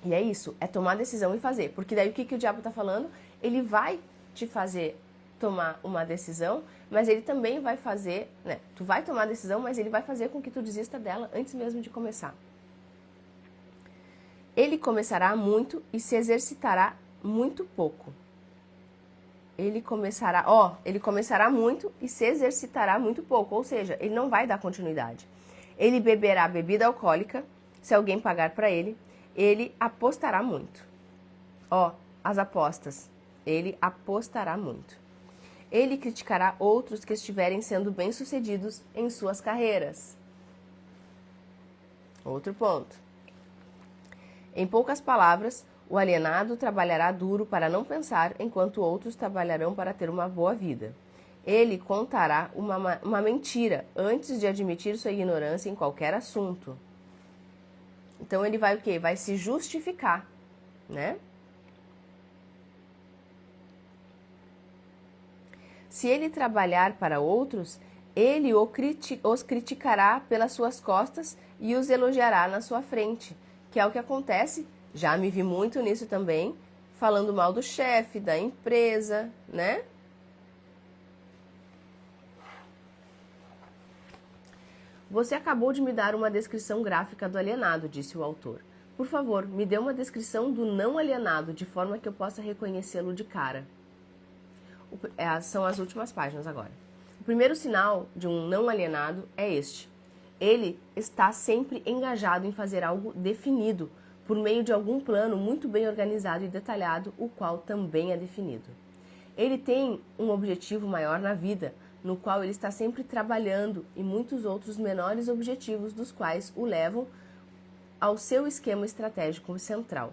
E é isso, é tomar decisão e fazer. Porque daí o que o diabo tá falando? Ele vai te fazer tomar uma decisão, mas ele também vai fazer, né? Tu vai tomar a decisão, mas ele vai fazer com que tu desista dela antes mesmo de começar. Ele começará muito e se exercitará muito pouco. Ele começará muito e se exercitará muito pouco, ou seja, ele não vai dar continuidade. Ele beberá bebida alcoólica, se alguém pagar para ele apostará muito. As apostas. Ele apostará muito. Ele criticará outros que estiverem sendo bem-sucedidos em suas carreiras. Outro ponto. Em poucas palavras, o alienado trabalhará duro para não pensar, enquanto outros trabalharão para ter uma boa vida. Ele contará uma mentira antes de admitir sua ignorância em qualquer assunto. Então ele vai o quê? Vai se justificar, né? Se ele trabalhar para outros, ele os criticará pelas suas costas e os elogiará na sua frente, que é o que acontece, já me vi muito nisso também, falando mal do chefe, da empresa, né? Você acabou de me dar uma descrição gráfica do alienado, disse o autor. Por favor, me dê uma descrição do não alienado, de forma que eu possa reconhecê-lo de cara. São as últimas páginas agora. O primeiro sinal de um não alienado é este. Ele está sempre engajado em fazer algo definido, por meio de algum plano muito bem organizado e detalhado, o qual também é definido. Ele tem um objetivo maior na vida, no qual ele está sempre trabalhando, e muitos outros menores objetivos, dos quais o levam ao seu esquema estratégico central.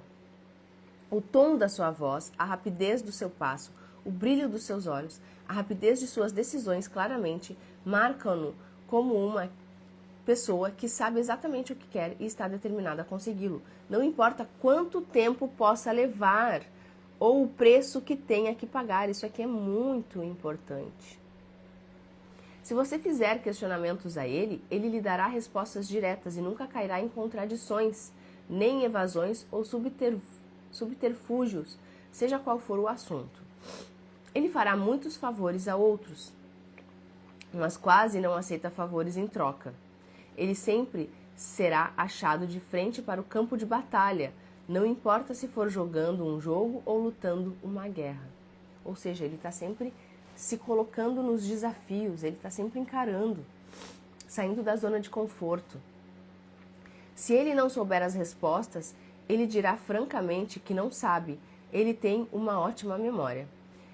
O tom da sua voz, a rapidez do seu passo, o brilho dos seus olhos, a rapidez de suas decisões claramente marcam-no como uma pessoa que sabe exatamente o que quer e está determinada a consegui-lo. Não importa quanto tempo possa levar ou o preço que tenha que pagar. Isso aqui é muito importante. Se você fizer questionamentos a ele, ele lhe dará respostas diretas e nunca cairá em contradições, nem em evasões ou subterfúgios, seja qual for o assunto. Ele fará muitos favores a outros, mas quase não aceita favores em troca. Ele sempre será achado de frente para o campo de batalha, não importa se for jogando um jogo ou lutando uma guerra. Ou seja, ele está sempre se colocando nos desafios, ele está sempre encarando, saindo da zona de conforto. Se ele não souber as respostas, ele dirá francamente que não sabe. Ele tem uma ótima memória.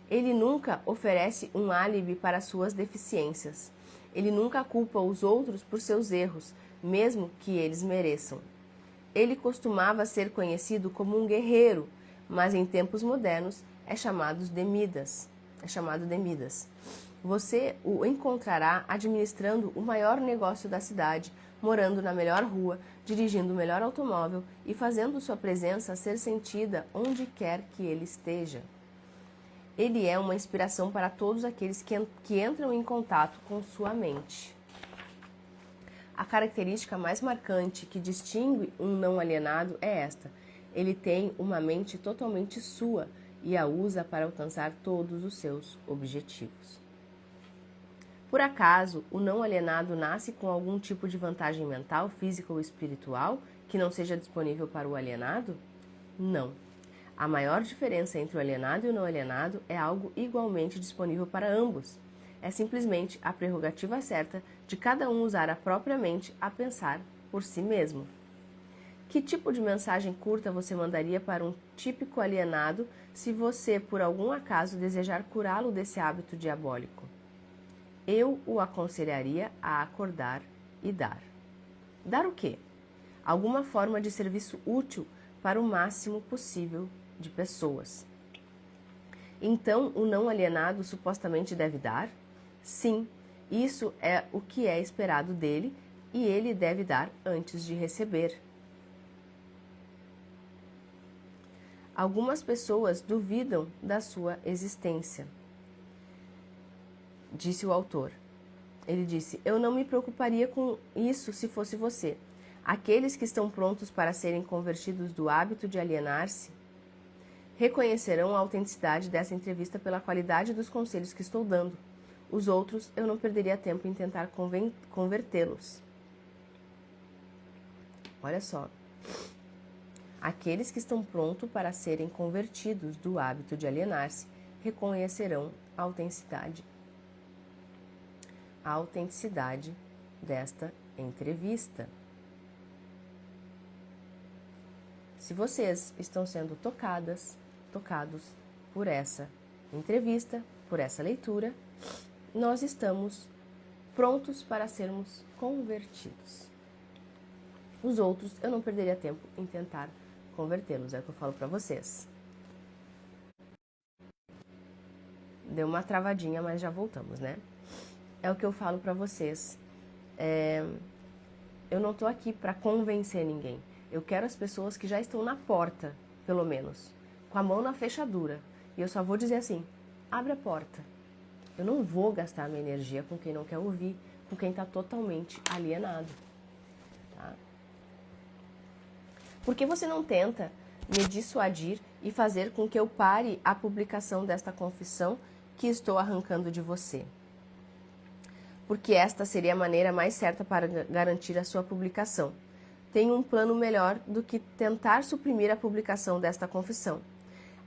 Ele nunca oferece um álibi para suas deficiências. Ele nunca culpa os outros por seus erros, mesmo que eles mereçam. Ele costumava ser conhecido como um guerreiro, mas em tempos modernos é chamado de Midas. Você o encontrará administrando o maior negócio da cidade, morando na melhor rua, dirigindo o melhor automóvel e fazendo sua presença ser sentida onde quer que ele esteja. Ele é uma inspiração para todos aqueles que entram em contato com sua mente. A característica mais marcante que distingue um não alienado é esta: ele tem uma mente totalmente sua e a usa para alcançar todos os seus objetivos. Por acaso, o não alienado nasce com algum tipo de vantagem mental, física ou espiritual que não seja disponível para o alienado? Não. A maior diferença entre o alienado e o não alienado é algo igualmente disponível para ambos. É simplesmente a prerrogativa certa de cada um usar a própria mente a pensar por si mesmo. Que tipo de mensagem curta você mandaria para um típico alienado se você, por algum acaso, desejar curá-lo desse hábito diabólico? Eu o aconselharia a acordar e dar. Dar o quê? Alguma forma de serviço útil para o máximo possível de pessoas. Então, o não alienado supostamente deve dar? Sim, isso é o que é esperado dele e ele deve dar antes de receber. Algumas pessoas duvidam da sua existência, disse o autor. Ele disse: eu não me preocuparia com isso se fosse você. Aqueles que estão prontos para serem convertidos do hábito de alienar-se reconhecerão a autenticidade dessa entrevista pela qualidade dos conselhos que estou dando. Os outros, eu não perderia tempo em tentar convertê-los. Olha só. Aqueles que estão prontos para serem convertidos do hábito de alienar-se reconhecerão a autenticidade desta entrevista. Se vocês estão sendo tocados por essa entrevista, por essa leitura, nós estamos prontos para sermos convertidos. Os outros, eu não perderia tempo em tentar convertê-los, é o que eu falo para vocês. Deu uma travadinha, mas já voltamos, né? É o que eu falo para vocês. Eu não tô aqui para convencer ninguém. Eu quero as pessoas que já estão na porta, pelo menos, com a mão na fechadura. E eu só vou dizer assim: abre a porta. Eu não vou gastar minha energia com quem não quer ouvir, com quem está totalmente alienado. Tá? Por que você não tenta me dissuadir e fazer com que eu pare a publicação desta confissão que estou arrancando de você? Porque esta seria a maneira mais certa para garantir a sua publicação. Tenho um plano melhor do que tentar suprimir a publicação desta confissão.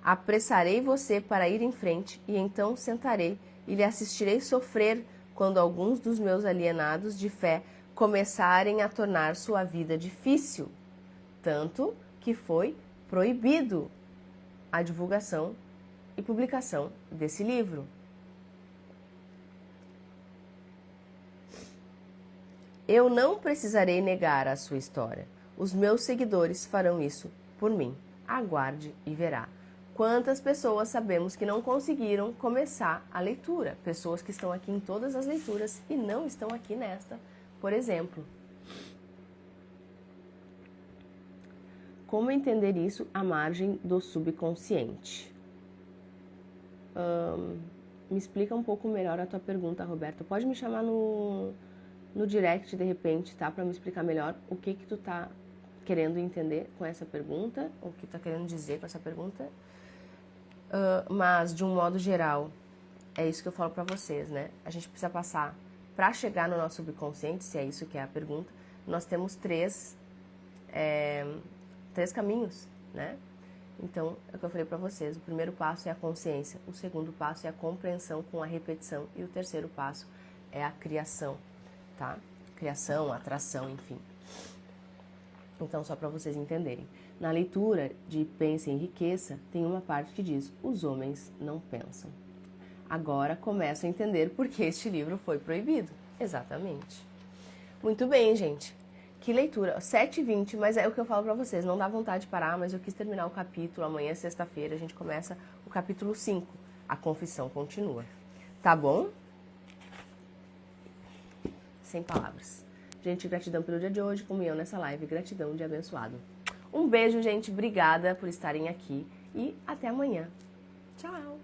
Apressarei você para ir em frente e então sentarei e lhe assistirei sofrer quando alguns dos meus alienados de fé começarem a tornar sua vida difícil. Tanto que foi proibido a divulgação e publicação desse livro. Eu não precisarei negar a sua história. Os meus seguidores farão isso por mim. Aguarde e verá. Quantas pessoas sabemos que não conseguiram começar a leitura? Pessoas que estão aqui em todas as leituras e não estão aqui nesta, por exemplo. Como entender isso à margem do subconsciente? Me explica um pouco melhor a tua pergunta, Roberto. Pode me chamar no direct, de repente, tá? Para me explicar melhor o que tu tá querendo entender com essa pergunta, o que tu tá querendo dizer com essa pergunta. Mas, de um modo geral, é isso que eu falo para vocês, né? A gente precisa passar, para chegar no nosso subconsciente, se é isso que é a pergunta, nós temos três caminhos, né? Então, é o que eu falei para vocês. O primeiro passo é a consciência, o segundo passo é a compreensão com a repetição e o terceiro passo é a criação, tá? Criação, atração, enfim. Então, só para vocês entenderem. Na leitura de Pense e Enriqueça, tem uma parte que diz: os homens não pensam. Agora começo a entender por que este livro foi proibido. Exatamente. Muito bem, gente. Que leitura. 7h20, mas é o que eu falo pra vocês. Não dá vontade de parar, mas eu quis terminar o capítulo. Amanhã, sexta-feira, a gente começa o capítulo 5. A confissão continua. Tá bom? Sem palavras. Gente, gratidão pelo dia de hoje, comunhão nessa live. Gratidão de abençoado. Um beijo, gente. Obrigada por estarem aqui. E até amanhã. Tchau!